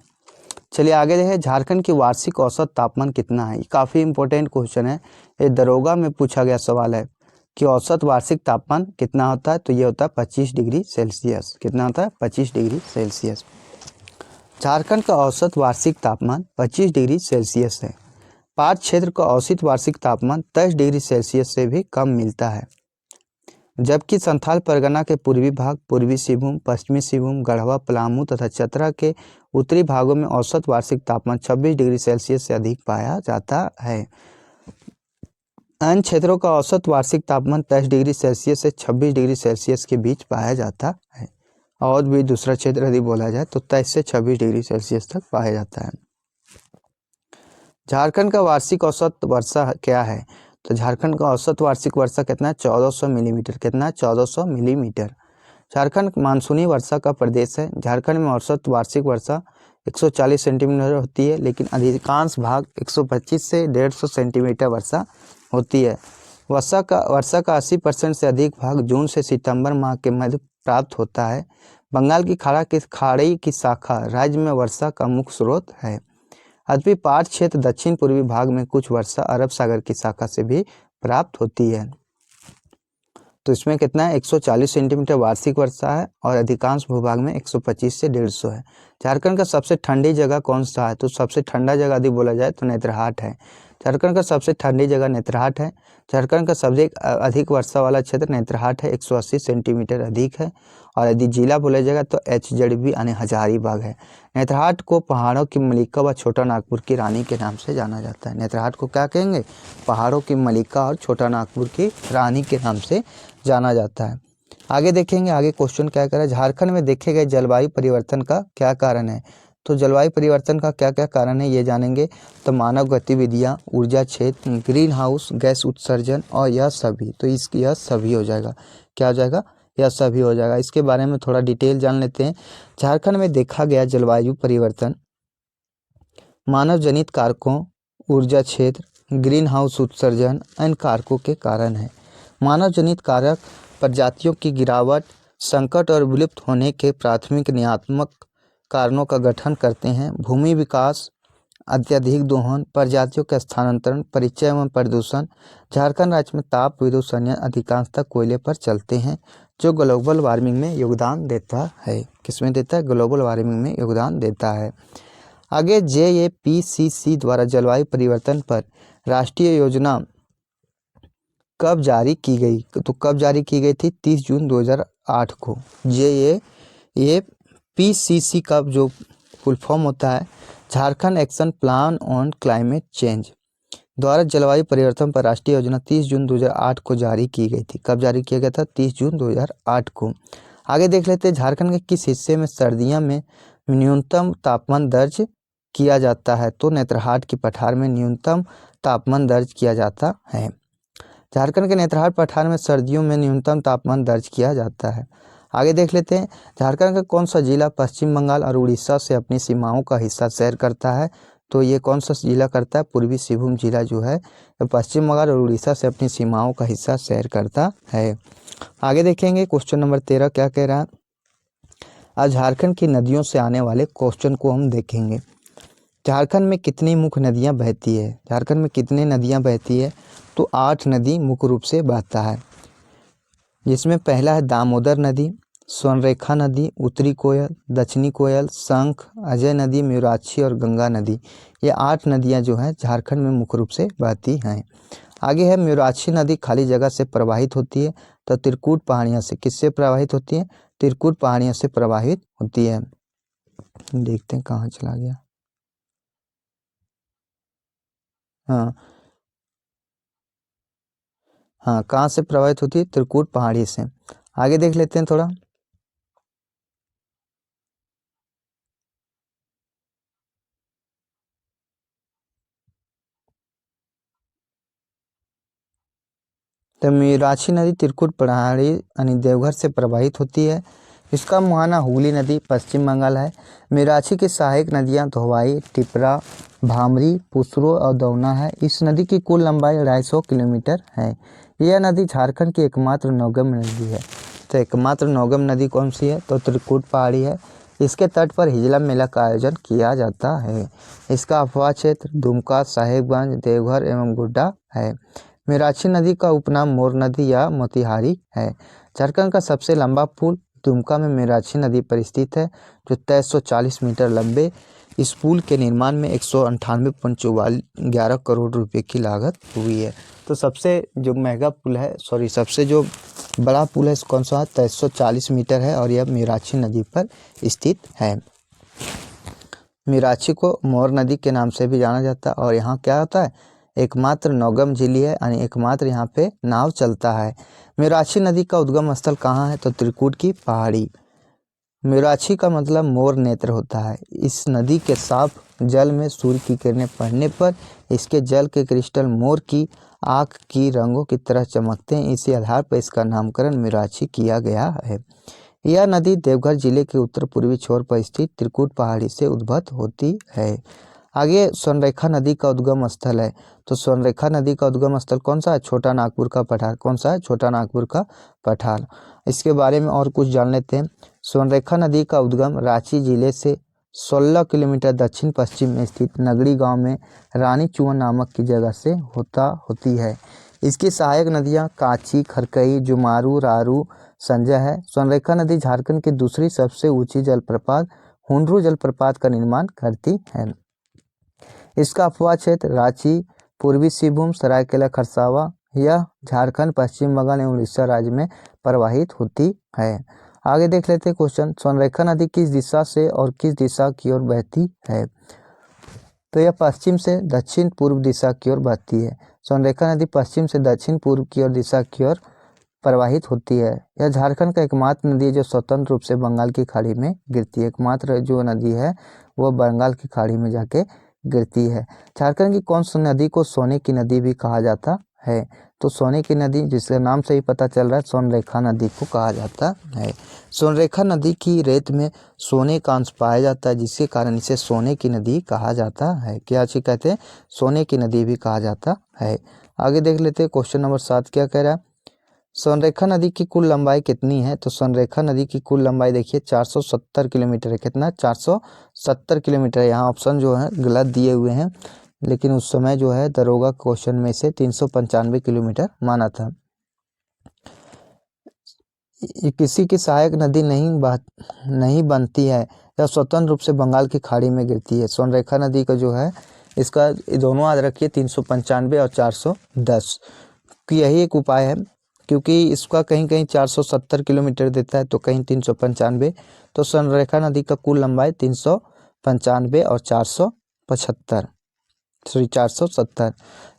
चलिए आगे देखें, झारखंड की वार्षिक औसत तापमान कितना है? काफ़ी इंपॉर्टेंट क्वेश्चन है, ये दरोगा में पूछा गया सवाल है कि औसत वार्षिक तापमान कितना होता है? तो ये होता है 25 डिग्री सेल्सियस। कितना होता है? 25 डिग्री सेल्सियस। झारखंड का औसत वार्षिक तापमान 25 डिग्री सेल्सियस है। पाट क्षेत्र का औसत वार्षिक तापमान 23 डिग्री सेल्सियस से भी कम मिलता है, जबकि संथाल परगना के पूर्वी भाग, पूर्वी सिंहभूम, पश्चिमी सिंहभूम, गढ़वा, पलामू तथा चतरा के उत्तरी भागों में औसत वार्षिक तापमान 26 डिग्री सेल्सियस से अधिक पाया जाता है। अन्य क्षेत्रों का औसत वार्षिक तापमान 23 डिग्री सेल्सियस से 26 डिग्री सेल्सियस के बीच पाया जाता है। और भी दूसरा क्षेत्र यदि बोला जाए तो 23 से 26 डिग्री सेल्सियस तक पाया जाता है। झारखंड का वार्षिक औसत वर्षा क्या है? तो झारखंड का औसत वार्षिक वर्षा कितना है? 1400 मिलीमीटर। कितना है? 1400 मिलीमीटर। झारखंड मानसूनी वर्षा का प्रदेश है। झारखंड में औसत वार्षिक वर्षा 140 सेंटीमीटर होती है, लेकिन अधिकांश भाग 125 से 150 सेंटीमीटर वर्षा होती है। वर्षा का 80% से अधिक भाग जून से सितंबर माह के मध्य प्राप्त होता है। बंगाल की खाड़ी की शाखा राज्य में वर्षा का मुख्य स्रोत है। यद्यपि पाट क्षेत्र दक्षिण पूर्वी भाग में कुछ वर्षा अरब सागर की शाखा से भी प्राप्त होती है। तो इसमें कितना है? 140 सेंटीमीटर वार्षिक वर्षा है और अधिकांश भूभाग में 125 से 150 है। झारखंड का सबसे ठंडी जगह कौन सा है? तो सबसे ठंडा जगह यदि बोला जाए तो नेतरहाट है। झारखंड का सबसे ठंडी जगह नेतरहाट है। झारखंड का सबसे अधिक वर्षा वाला क्षेत्र नेतरहाट है, 180 सेंटीमीटर अधिक है। और यदि जिला बोला जाएगा तो HZB यानी हजारीबाग है। नेतरहाट को पहाड़ों की मलिका व छोटा नागपुर की रानी के नाम से जाना जाता है। नेतरहाट को क्या कहेंगे? पहाड़ों की मलिका और छोटा नागपुर की रानी के नाम से जाना जाता है। आगे देखेंगे, आगे क्वेश्चन क्या कह रहा है, झारखंड में देखे गए जलवायु परिवर्तन का क्या कारण है? तो जलवायु परिवर्तन का क्या क्या कारण है ये जानेंगे। तो मानव गतिविधियां, ऊर्जा क्षेत्र, ग्रीन हाउस गैस उत्सर्जन और यह सभी। तो यह सभी हो जाएगा। क्या हो जाएगा? यह सभी हो जाएगा। इसके बारे में थोड़ा डिटेल जान लेते हैं। झारखंड में देखा गया जलवायु परिवर्तन मानव जनित कारकों, ऊर्जा क्षेत्र, ग्रीन हाउस उत्सर्जन अन्य कारकों के कारण है। मानव जनित कारक प्रजातियों की गिरावट, संकट और विलुप्त होने के प्राथमिक नियात्मक कारणों का गठन करते हैं। भूमि विकास, अत्यधिक दोहन, प्रजातियों का स्थानांतरण, परिचय एवं प्रदूषण। झारखंड राज्य में ताप विद्युत संयंत्र अधिकांशतः कोयले पर चलते हैं, जो ग्लोबल वार्मिंग में योगदान देता है। किसमें देता है? ग्लोबल वार्मिंग में योगदान देता है। आगे JAPCC द्वारा जलवायु परिवर्तन पर राष्ट्रीय योजना कब जारी की गई? तो कब जारी की गई थी? 30 जून 2008 को। JAPCC का जो फुल फॉर्म होता है Jharkhand action plan on climate change द्वारा जलवायु परिवर्तन पर राष्ट्रीय योजना 30 जून 2008 को जारी की गई थी। कब जारी किया गया था? 30 जून 2008 को। आगे देख लेते हैं, झारखंड के किस हिस्से में सर्दियों में न्यूनतम तापमान दर्ज किया जाता है? तो नेतरहाट की पठार में न्यूनतम तापमान दर्ज किया जाता है। झारखंड के नेतरहाट पठार में सर्दियों में न्यूनतम तापमान दर्ज किया जाता है। आगे देख लेते हैं, झारखंड का कौन सा जिला पश्चिम बंगाल और उड़ीसा से अपनी सीमाओं का हिस्सा शेयर करता है? तो ये कौन सा जिला करता है? पूर्वी सिंहभूम जिला जो है पश्चिम बंगाल और उड़ीसा से अपनी सीमाओं का हिस्सा शेयर करता है। आगे देखेंगे क्वेश्चन नंबर 13 क्या कह रहा है। आज झारखंड की नदियों से आने वाले क्वेश्चन को हम देखेंगे। झारखंड में कितनी मुख्य नदियाँ बहती है? झारखंड में कितनी नदियाँ बहती है? तो 8 नदी मुख्य रूप से बहता है, जिसमें पहला है दामोदर नदी, स्वर्णरेखा नदी, उत्तरी कोयल, दक्षिणी कोयल, शंख, अजय नदी, म्यूराक्षी और गंगा नदी। ये 8 नदियां जो हैं झारखंड में मुख्य रूप से बहती हैं। आगे है म्यूराक्षी नदी खाली जगह से प्रवाहित होती है, तो त्रिकूट पहाड़ियों से किससे प्रवाहित होती है? त्रिकूट पहाड़ियों से प्रवाहित होती है। देखते हैं कहाँ चला गया। हाँ हाँ, कहाँ से प्रवाहित होती है? त्रिकूट पहाड़ी से। आगे देख लेते हैं थोड़ा। तो मीराक्षी नदी त्रिकुट पहाड़ी यानी देवघर से प्रवाहित होती है। इसका मुहाना हुगली नदी पश्चिम बंगाल है। मीराक्षी की सहायक नदियां धोवाई, टिपरा, भामरी, पुसरो और दौना है। इस नदी की कुल लंबाई 250 किलोमीटर है। यह नदी झारखंड की एकमात्र नौगम नदी है। तो एकमात्र नौगम नदी कौन सी है? तो त्रिकुट पहाड़ी है। इसके तट पर हिजला मेला का आयोजन किया जाता है। इसका अफवाह क्षेत्र दुमका, साहेबगंज, देवघर एवं गोड्डा है। मीराक्षी नदी का उपनाम मोर नदी या मोतिहारी है। झारखंड का सबसे लंबा पुल दुमका में मीराक्षी नदी पर स्थित है, जो 2340 मीटर लंबे। इस पुल के निर्माण में 198.11 करोड़ रुपए की लागत हुई है। तो सबसे जो महंगा पुल है, सबसे जो बड़ा पुल है कौन सा है? 2340 मीटर है और यह मीराक्षी नदी पर स्थित है। मीराक्षी को मोर नदी के नाम से भी जाना जाता है और यहाँ क्या होता है? एकमात्र नौगम झीली है, यानी एकमात्र यहाँ पे नाव चलता है। मीराक्षी नदी का उद्गम स्थल कहाँ है? तो त्रिकूट की पहाड़ी। मीराक्षी का मतलब मोर नेत्र होता है। इस नदी के साफ जल में सूर्य की किरणें पड़ने पर इसके जल के क्रिस्टल मोर की आँख की रंगों की तरह चमकते हैं। इसी आधार पर इसका नामकरण मीराक्षी किया गया है। यह नदी देवघर जिले के उत्तर पूर्वी छोर पर स्थित त्रिकूट पहाड़ी से उद्भव होती है। आगे स्वर्णरेखा नदी का उद्गम स्थल है। तो स्वर्णरेखा नदी का उद्गम स्थल कौन सा है? छोटा नागपुर का पठार। कौन सा है? छोटा नागपुर का पठार। इसके बारे में और कुछ जान लेते हैं। स्वर्णरेखा नदी का उद्गम रांची जिले से 16 किलोमीटर दक्षिण पश्चिम में स्थित नगड़ी गांव में रानी चुअन नामक की जगह से होती है। इसकी सहायक नदियां काची, खरकई, जुमारू, रारू, संजय है। स्वर्णरेखा नदी झारखंड की दूसरी सबसे ऊंची जलप्रपात हुंडरू जलप्रपात का निर्माण करती है। इसका अफवाह क्षेत्र रांची, पूर्वी सिंहभूम, सरायकेला खरसावा यह झारखंड, पश्चिम बंगाल एवं उड़ीसा राज्य में प्रवाहित होती है। आगे देख लेते हैं क्वेश्चन। स्वर्णरेखा नदी किस दिशा से और किस दिशा की ओर बहती है? तो यह पश्चिम से दक्षिण पूर्व दिशा की ओर बहती है। स्वर्णरेखा नदी पश्चिम से दक्षिण पूर्व की ओर दिशा की ओर प्रवाहित होती है। यह झारखंड का एकमात्र नदी है जो स्वतंत्र रूप से बंगाल की खाड़ी में गिरती है। एकमात्र जो नदी है वो बंगाल की खाड़ी में जाके गिरती है। झारखंड की कौन सी नदी को सोने की नदी भी कहा जाता है? तो सोने की नदी, जिसके नाम से ही पता चल रहा है, स्वर्णरेखा नदी को कहा जाता है। स्वर्णरेखा नदी की रेत में सोने का अंश पाया जाता है, जिसके कारण इसे सोने की नदी कहा जाता है। क्या अच्छी कहते हैं? सोने की नदी भी कहा जाता है। आगे देख लेते हैं क्वेश्चन नंबर 7 क्या कह रहा है। स्वर्णरेखा नदी की कुल लंबाई कितनी है? तो स्वर्णरेखा नदी की कुल लंबाई देखिए 470 किलोमीटर है। कितना? 470 किलोमीटर है। यहाँ ऑप्शन जो है गलत दिए हुए हैं, लेकिन उस समय जो है दरोगा क्वेश्चन में से 395 किलोमीटर माना था। किसी की सहायक नदी नहीं बनती है, यह स्वतंत्र रूप से बंगाल की खाड़ी में गिरती है। स्वर्णरेखा नदी का जो है इसका दोनों याद रखिए, 395 और 410 की यही एक उपाय है, क्योंकि इसका कहीं कहीं 470 किलोमीटर देता है तो कहीं 395। तो स्वर्णरेखा नदी का कुल लंबाई 395 और 470।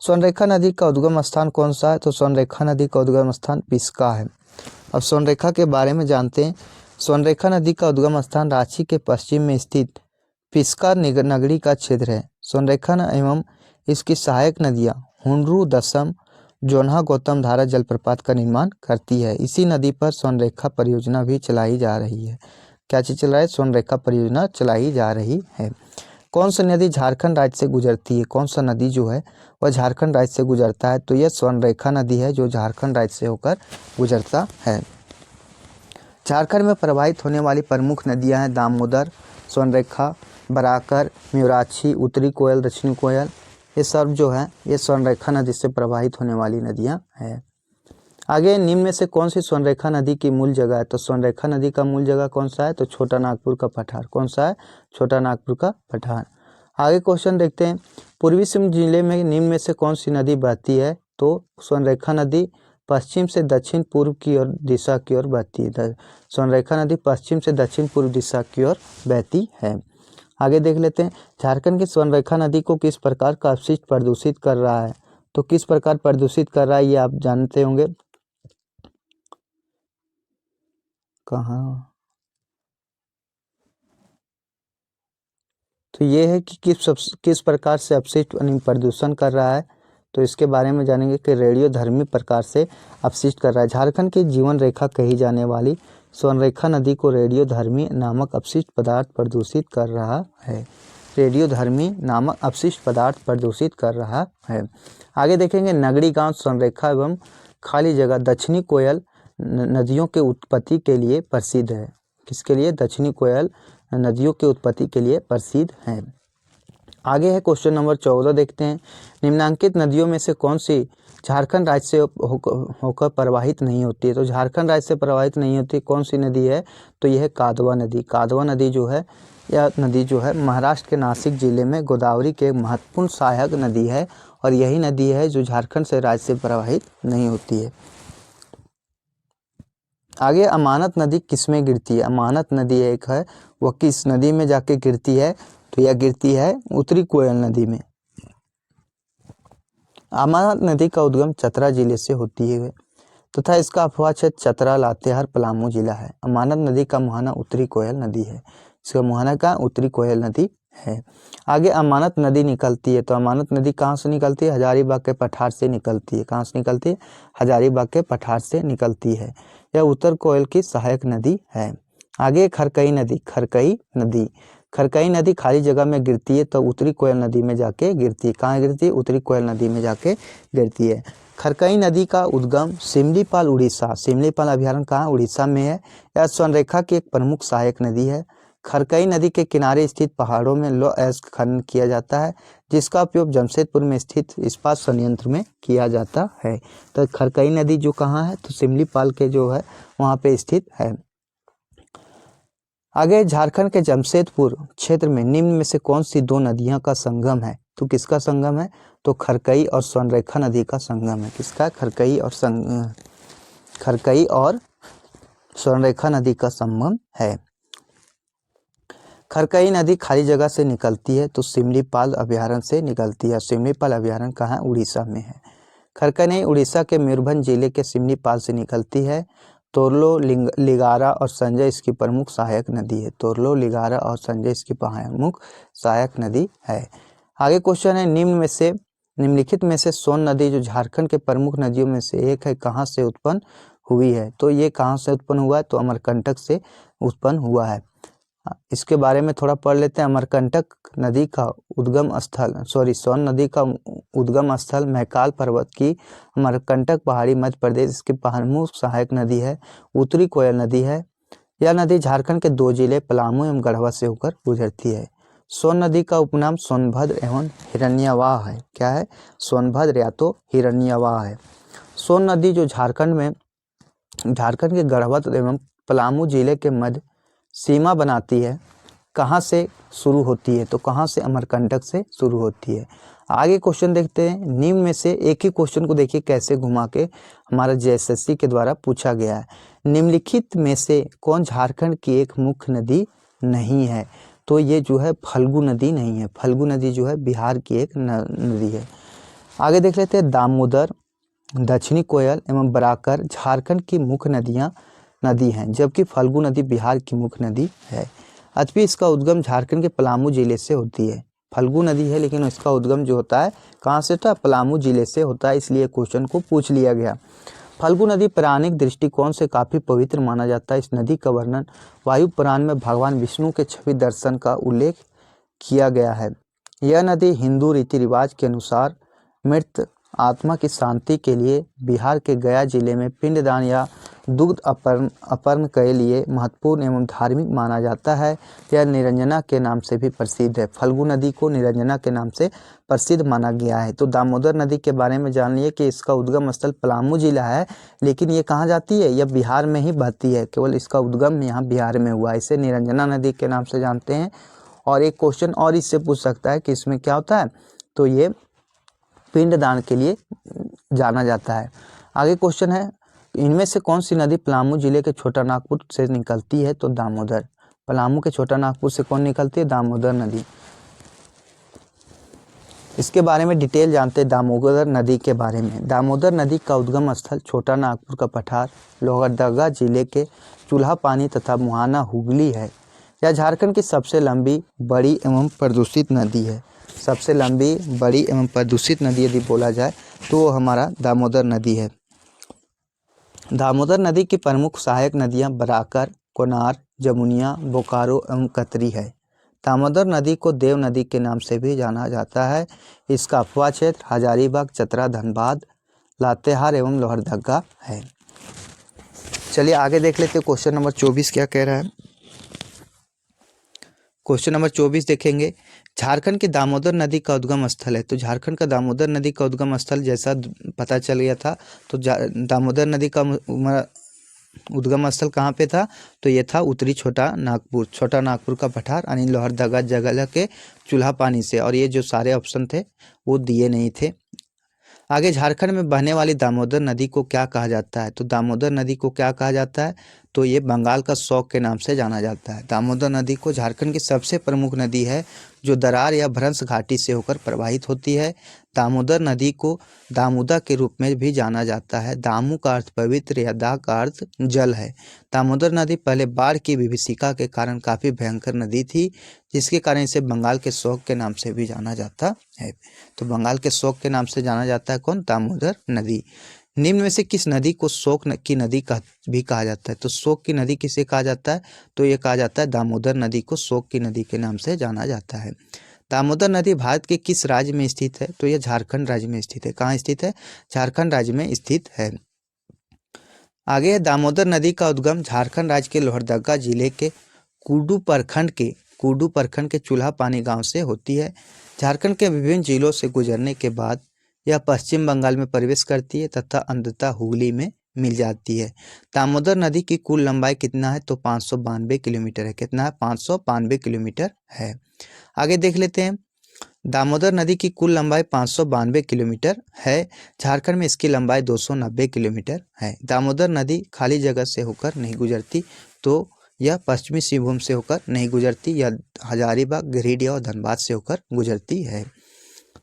स्वर्णरेखा नदी का उद्गम स्थान कौन सा है? तो स्वर्णरेखा नदी का उद्गम स्थान पिस्का है। अब स्वर्णरेखा के बारे में जानते हैं। स्वर्णरेखा नदी का उद्गम स्थान रांची के पश्चिम में स्थित पिस्का नगरी का क्षेत्र है। स्वर्णरेखा एवं इसकी सहायक नदियां हुंडरू, दसम, जोन्हा गौतम धारा जलप्रपात का निर्माण करती है। इसी नदी पर स्वर्णरेखा परियोजना भी चलाई जा रही है। क्या चीज चल रहा है? स्वर्णरेखा परियोजना चलाई जा रही है। कौन सी नदी झारखंड राज्य से गुजरती है? कौन सा नदी जो है वह झारखंड राज्य से गुजरता है? तो यह स्वर्णरेखा नदी है जो झारखंड राज्य से होकर गुजरता है। झारखंड में प्रवाहित होने वाली प्रमुख नदियां हैं दामोदर, स्वर्णरेखा, बराकर, म्यूराक्षी, उत्तरी कोयल, दक्षिणी कोयल। ये सब जो है ये स्वर्णरेखा नदी से प्रवाहित होने वाली नदियां हैं। आगे निम्न में से कौन सी स्वर्णरेखा नदी की मूल जगह है? तो स्वर्णरेखा नदी का मूल जगह कौन सा है? तो छोटा नागपुर का पठार। कौन सा है? छोटा नागपुर का पठार। आगे क्वेश्चन देखते हैं। पूर्वी सिंहभूम जिले में निम्न में से कौन सी नदी बहती है? तो स्वर्णरेखा नदी पश्चिम से दक्षिण पूर्व की ओर दिशा की ओर बहती है। स्वर्णरेखा नदी पश्चिम से दक्षिण पूर्व दिशा की ओर बहती है। आगे देख लेते हैं, झारखंड की स्वर्णरेखा नदी को किस प्रकार का अपशिष्ट प्रदूषित कर रहा है। तो किस प्रकार प्रदूषित कर रहा है ये आप जानते होंगे। कहाँ, तो ये है कि किस प्रकार से अपशिष्ट प्रदूषण कर रहा है। तो इसके बारे में जानेंगे कि रेडियोधर्मी प्रकार से अपशिष्ट कर रहा है। झारखंड की जीवन रेखा कही जाने वाली स्वर्णरेखा नदी को रेडियोधर्मी नामक अपशिष्ट पदार्थ प्रदूषित कर रहा है। रेडियोधर्मी नामक अपशिष्ट पदार्थ प्रदूषित कर रहा है। आगे देखेंगे, नगरी गांव स्वर्णरेखा एवं खाली जगह दक्षिणी कोयल नदियों के उत्पत्ति के लिए प्रसिद्ध है। किसके लिए? दक्षिणी कोयल नदियों की उत्पत्ति के लिए प्रसिद्ध है। आगे है क्वेश्चन नंबर 14 देखते हैं, निम्नांकित नदियों में से कौन सी झारखंड राज्य से होकर प्रवाहित नहीं होती है। तो झारखंड राज्य से प्रवाहित नहीं होती कौन सी नदी है? तो यह है कादवा नदी। कादवा नदी जो है, यह नदी जो है महाराष्ट्र के नासिक जिले में गोदावरी के महत्वपूर्ण सहायक नदी है और यही नदी है जो झारखंड से राज्य से प्रवाहित नहीं होती है। आगे अमानत नदी किस में गिरती है? अमानत नदी एक है, वह किस नदी में जाके गिरती है? तो यह गिरती है उत्तरी कोयल नदी में। अमानत नदी का उद्गम चतरा जिले से होती है तथा इसका अफवाह क्षेत्र चतरा, लातेहार, पलामू जिला है। अमानत नदी का मुहाना उत्तरी कोयल नदी है। इसका मुहाना का उत्तरी कोयल नदी है। आगे अमानत नदी निकलती है, तो अमानत नदी कहाँ से निकलती है? हजारीबाग के पठार से निकलती है। कहाँ से निकलती है? हजारीबाग के पठार से निकलती है। यह उत्तर कोयल की सहायक नदी है। आगे खरकई नदी। खरकई नदी खाली जगह में गिरती है तो उत्तरी कोयल नदी में जाके गिरती है। कहाँ गिरती है? उत्तरी कोयल नदी में जाके गिरती है। खरकई नदी का उद्गम सिमलीपाल उड़ीसा। सिमलीपाल अभयारण्य कहाँ? उड़ीसा में है। यह स्वर्णरेखा की एक प्रमुख सहायक नदी है। खरकई नदी के किनारे स्थित पहाड़ों में लौह अयस्क खनन किया जाता है जिसका उपयोग जमशेदपुर में स्थित इस्पात संयंत्र में किया जाता है। तो खरकई नदी जो कहाँ है? तो सिमलीपाल के जो है वहाँ पे स्थित है। आगे झारखंड के जमशेदपुर क्षेत्र में निम्न में से कौन सी दो नदियां का संगम है? तो किसका संगम है? तो खरकई और स्वर्णरेखा नदी का संगम है। किसका? खरकई और स्वर्णरेखा नदी का संगम है। खरकई नदी खाली जगह से निकलती है तो सिमलीपाल अभयारण्य से निकलती है। सिमलीपाल अभयारण्य कहाँ? उड़ीसा में है। खरकई नदी उड़ीसा के मयूरभंज जिले के सिमलीपाल से निकलती है। तोरलो, लिगारा और संजय इसकी प्रमुख सहायक नदी है। तोरलो, लिगारा और संजय इसकी प्रमुख सहायक नदी है। आगे क्वेश्चन है, निम्नलिखित में से सोन नदी जो झारखंड के प्रमुख नदियों में से एक है कहाँ से उत्पन्न हुई है? तो ये कहाँ से उत्पन्न हुआ है? तो अमरकंटक से उत्पन्न हुआ है। इसके बारे में थोड़ा पढ़ लेते हैं। अमरकंटक नदी का उद्गम स्थल सोन नदी का उद्गम स्थल महकाल पर्वत की अमरकंटक पहाड़ी मध्य प्रदेश इसकी प्रमुख सहायक नदी है। उत्तरी कोयल नदी है। यह नदी झारखंड के दो जिले पलामू एवं गढ़वा से होकर गुजरती है। सोन नदी का उपनाम सोनभद्र एवं हिरण्यवाह है। क्या है? सोनभद्र या तो हिरण्यवाह है। सोन नदी जो झारखंड के गढ़वा एवं पलामू जिले के मध्य सीमा बनाती है, कहाँ से शुरू होती है? तो कहाँ से? अमरकंटक से शुरू होती है। आगे क्वेश्चन देखते हैं, निम्न में से एक ही क्वेश्चन को देखिए कैसे घुमा के हमारा JSSC के द्वारा पूछा गया है। निम्नलिखित में से कौन झारखंड की एक मुख्य नदी नहीं है? तो ये जो है फल्गु नदी नहीं है। फल्गु नदी जो है बिहार की एक नदी है। आगे देख लेते हैं, दामोदर, दक्षिणी कोयल एवं बराकर झारखंड की मुख्य नदी हैं जबकि फल्गु नदी बिहार की मुख्य नदी है। अतः इसका उद्गम झारखंड के पलामू जिले से होती है। फल्गु नदी है लेकिन इसका उद्गम जो होता है कहाँ से होता है? पलामू जिले से होता है, इसलिए क्वेश्चन को पूछ लिया गया। फल्गु नदी पौराणिक दृष्टिकोण से काफ़ी पवित्र माना जाता है। इस नदी का वर्णन वायु पुराण में भगवान विष्णु के 6वें दर्शन का उल्लेख किया गया है। यह नदी हिंदू रीति रिवाज के अनुसार मृत आत्मा की शांति के लिए बिहार के गया जिले में पिंडदान या दुग्ध अपहरण के लिए महत्वपूर्ण एवं धार्मिक माना जाता है। यह निरंजना के नाम से भी प्रसिद्ध है। फल्गु नदी को निरंजना के नाम से प्रसिद्ध माना गया है। तो दामोदर नदी के बारे में जान लिए कि इसका उद्गम स्थल पलामू जिला है, लेकिन ये कहाँ जाती है? यह बिहार में ही बहती है, केवल इसका उद्गम यहाँ बिहार में हुआ है। इसे निरंजना नदी के नाम से जानते हैं। और एक क्वेश्चन और इससे पूछ सकता है कि इसमें क्या होता है? तो ये पिंडदान के लिए जाना जाता है। आगे क्वेश्चन है, इनमें से कौन सी नदी पलामू जिले के छोटा नागपुर से निकलती है? तो दामोदर। पलामू के छोटा नागपुर से कौन निकलती है? दामोदर नदी। इसके बारे में डिटेल जानते हैं दामोदर नदी के बारे में। दामोदर नदी का उद्गम स्थल छोटा नागपुर का पठार, लोहरदगा जिले के चूल्हा पानी तथा मुहाना हुगली है। यह झारखंड की सबसे लंबी, बड़ी एवं प्रदूषित नदी है। सबसे लंबी, बड़ी एवं प्रदूषित नदी यदि बोला जाए तो वो हमारा दामोदर नदी है। दामोदर नदी की प्रमुख सहायक नदियां बराकर, कोनार, जमुनिया, बोकारो एवं कतरी है। दामोदर नदी को देव नदी के नाम से भी जाना जाता है। इसका अफवाह क्षेत्र हजारीबाग, चतरा, धनबाद, लातेहार एवं लोहरदगा है। चलिए आगे देख लेते हैं क्वेश्चन नंबर 24 क्या कह रहा है। क्वेश्चन नंबर 24 देखेंगे, झारखंड के दामोदर नदी का उद्गम स्थल है। तो झारखंड का दामोदर नदी का उद्गम स्थल जैसा पता चल गया था, तो दामोदर नदी का उद्गम स्थल कहाँ पे था? तो ये था उत्तरी छोटा नागपुर का पठार यानी लोहरदगा जगह के चूल्हा पानी से। और ये जो सारे ऑप्शन थे वो दिए नहीं थे। आगे, झारखंड में बहने वाली दामोदर नदी को क्या कहा जाता है? तो दामोदर नदी को क्या कहा जाता है? तो ये बंगाल का शौक के नाम से जाना जाता है। दामोदर नदी को झारखंड की सबसे प्रमुख नदी है जो दरार या भ्रंश घाटी से होकर प्रवाहित होती है। दामोदर नदी को दामोदा के रूप में भी जाना जाता है। दामू का अर्थ पवित्र या दा का अर्थ जल है। दामोदर नदी पहले बाढ़ की विभीषिका के कारण काफ़ी भयंकर नदी थी, जिसके कारण इसे बंगाल के शौक के नाम से भी जाना जाता है। तो बंगाल के शौक के नाम से जाना जाता है कौन? दामोदर नदी। निम्न में से किस नदी को शोक की नदी भी कहा जाता है? तो शोक की नदी किसे कहा जाता है? तो ये कहा जाता है दामोदर नदी को शोक की नदी के नाम से जाना जाता है। दामोदर नदी भारत के किस राज्य में स्थित है? तो यह झारखंड राज्य में स्थित है। कहाँ स्थित है? झारखंड राज्य में स्थित है। आगे है, दामोदर नदी का उद्गम झारखंड राज्य के लोहरदगा जिले के कुडू प्रखंड के चूल्हा पानी गांव से होती है। झारखंड के विभिन्न जिलों से गुजरने के बाद यह पश्चिम बंगाल में प्रवेश करती है तथा अंततः हुगली में मिल जाती है। दामोदर नदी की कुल लंबाई कितना है? तो 592 किलोमीटर है। कितना है? 592 किलोमीटर है। आगे देख लेते हैं, दामोदर नदी की कुल लंबाई 592 किलोमीटर है। झारखंड में इसकी लंबाई 290 किलोमीटर है। दामोदर नदी खाली जगह से होकर नहीं गुजरती, तो यह पश्चिमी सिंहभूम से होकर नहीं गुजरती, यह हजारीबाग, गिरिडीह और धनबाद से होकर गुजरती है।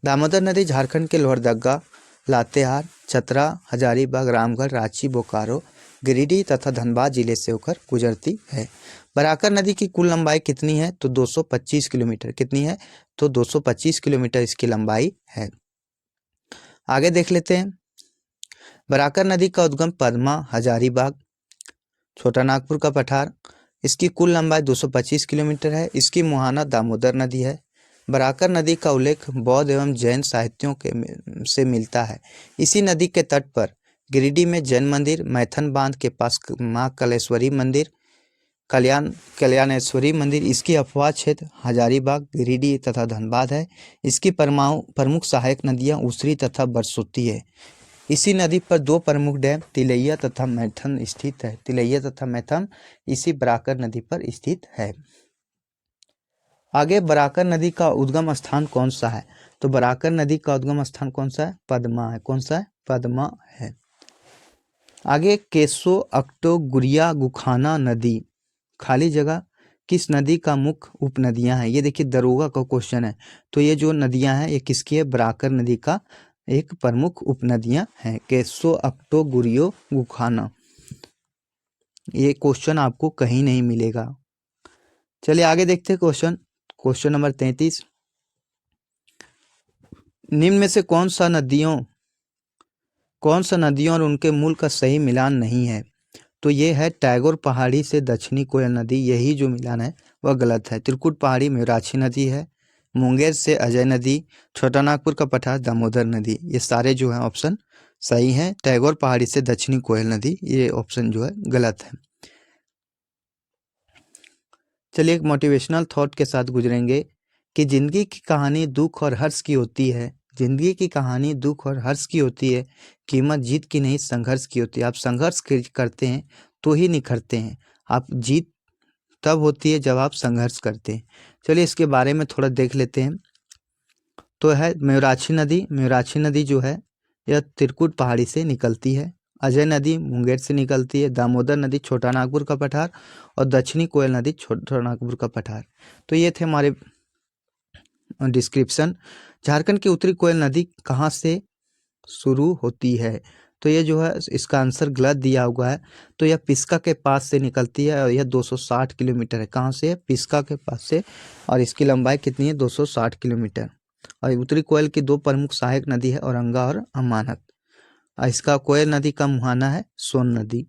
दामोदर नदी झारखंड के लोहरदगा, लातेहार, चतरा, हजारीबाग, रामगढ़, रांची, बोकारो, गिरिडीह तथा धनबाद जिले से होकर गुजरती है। बराकर नदी की कुल लंबाई कितनी है? तो 225 किलोमीटर। कितनी है? तो 225 किलोमीटर इसकी लंबाई है। आगे देख लेते हैं, बराकर नदी का उद्गम पदमा, हजारीबाग, छोटा नागपुर का पठार, इसकी कुल लंबाई 225 किलोमीटर है। इसकी मुहाना दामोदर नदी है। बराकर नदी का उल्लेख बौद्ध एवं जैन साहित्यों से मिलता है। इसी नदी के तट पर गिरिडीह में जैन मंदिर, मैथन बांध के पास माँ कलेश्वरी मंदिर, कल्याणेश्वरी मंदिर, इसकी अफवाह क्षेत्र हजारीबाग, गिरिडीह तथा धनबाद है। इसकी प्रमुख सहायक नदियाँ उसरी तथा बरसोती है। इसी नदी पर दो प्रमुख डैम तिलैया तथा मैथन स्थित है। तिलैया तथा मैथन इसी बराकर नदी पर स्थित है। आगे, बराकर नदी का उद्गम स्थान कौन सा है? तो बराकर नदी का उद्गम स्थान कौन सा है? पदमा है। कौन सा है? पदमा है। आगे, केसो अक्टो गुरिया गुखाना नदी खाली जगह किस नदी का मुख्य उपनदियां हैं? ये देखिए दरोगा का क्वेश्चन है। तो ये जो नदियां हैं ये किसकी है? बराकर नदी का एक प्रमुख उपनदियां हैं, केसो अक्टो गुरियो गुखाना। ये क्वेश्चन आपको कहीं नहीं मिलेगा। चलिए आगे देखते हैं क्वेश्चन नंबर 33। निम्न में से कौन सा नदियों और उनके मूल का सही मिलान नहीं है? तो ये है टैगोर पहाड़ी से दक्षिणी कोयल नदी, यही जो मिलान है वह गलत है। त्रिकुट पहाड़ी मेराछी नदी है। मुंगेर से अजय नदी, छोटा नागपुर का पठार दामोदर नदी, ये सारे जो है ऑप्शन सही हैं। टैगोर पहाड़ी से दक्षिणी कोयल नदी, ये ऑप्शन जो है गलत है। चलिए एक मोटिवेशनल थॉट के साथ गुजरेंगे कि जिंदगी की कहानी दुख और हर्ष की होती है। जिंदगी की कहानी दुख और हर्ष की होती है, कीमत जीत की नहीं संघर्ष की होती है। आप संघर्ष करते हैं तो ही निखरते हैं। आप जीत तब होती है जब आप संघर्ष करते हैं। चलिए इसके बारे में थोड़ा देख लेते हैं। तो है मेराछी नदी। मेराछी नदी जो है यह त्रिकुट पहाड़ी से निकलती है। अजय नदी मुंगेर से निकलती है। दामोदर नदी छोटा नागपुर का पठार और दक्षिणी कोयल नदी छोटा नागपुर का पठार। तो ये थे हमारे डिस्क्रिप्शन। झारखंड की उत्तरी कोयल नदी कहाँ से शुरू होती है? तो ये जो है इसका आंसर गलत दिया हुआ है। तो यह पिस्का के पास से निकलती है और यह 260 किलोमीटर है। कहाँ से? पिस्का के पास से। और इसकी लंबाई कितनी है? 260 किलोमीटर। और उत्तरी कोयल की दो प्रमुख सहायक नदी है, औरंगा और अमानत। इसका कोयल नदी का मुहाना है सोन नदी।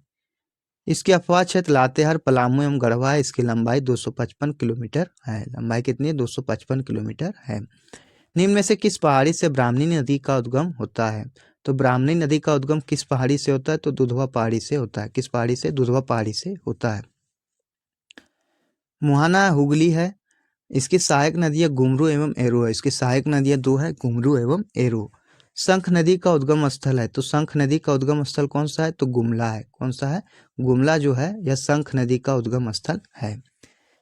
इसकी अफवाह क्षेत्र लातेहार, पलामू एवं गढ़वा है। इसकी लंबाई 255 किलोमीटर है। लंबाई कितनी है? 255 किलोमीटर है। निम्न में से किस पहाड़ी से ब्राह्मणी नदी का उद्गम होता है? तो ब्राह्मणी नदी का उद्गम किस पहाड़ी से होता है? तो दुधवा पहाड़ी से होता है। किस पहाड़ी से? दुधवा पहाड़ी से होता है। मुहाना हुगली है। इसकी सहायक नदियां गुमरू एवं एरो है। इसकी सहायक नदियां दो है, गुमरू एवं एरो। शंख नदी का उद्गम स्थल है। तो शंख नदी का उद्गम स्थल कौन सा है? तो गुमला है। कौन सा है? गुमला जो है यह शंख नदी का उद्गम स्थल है।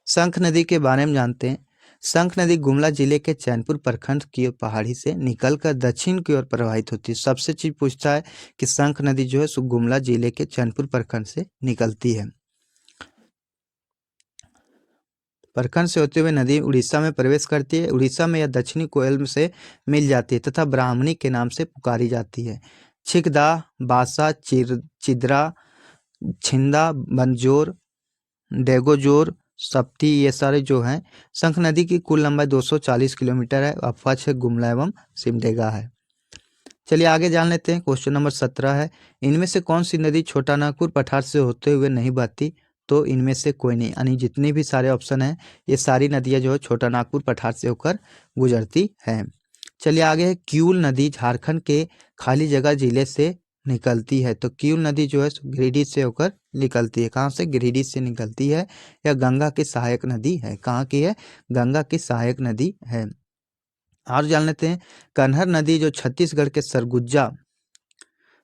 शंख नदी के बारे में जानते हैं। शंख नदी गुमला जिले के चैनपुर प्रखंड की पहाड़ी से निकलकर दक्षिण की ओर प्रवाहित होती है। सबसे चीज पूछता है कि शंख नदी जो है सो गुमला जिले के चैनपुर प्रखंड से निकलती है। प्रखंड से होते हुए नदी उड़ीसा में प्रवेश करती है। उड़ीसा में यह दक्षिणी कोयल से मिल जाती है तथा ब्राह्मणी के नाम से पुकारी जाती है। छिकदा, बासा, चिदरा, छिंदा, बंजोर, डेगोजोर, सप्ती, ये सारे जो हैं। शंख नदी की कुल लंबाई 240 किलोमीटर है। अफवाह है गुमला एवं सिमडेगा है। चलिए आगे जान लेते हैं। क्वेश्चन नंबर 17 है, इनमें से कौन सी नदी छोटा नागपुर पठार से होते हुए नहीं बहती? तो इनमें से कोई नहीं, यानी जितने भी सारे ऑप्शन हैं ये सारी नदियां जो है छोटा नागपुर पठार से होकर गुजरती हैं। चलिए आगे है, क्यूल नदी झारखंड के खाली जगह जिले से निकलती है। तो क्यूल नदी जो है गिरिडीह से होकर निकलती है। कहाँ से? गिरिडीह से निकलती है। यह गंगा की सहायक नदी है। कहाँ की है? गंगा की सहायक नदी है। और जान लेते हैं, कन्हर नदी जो छत्तीसगढ़ के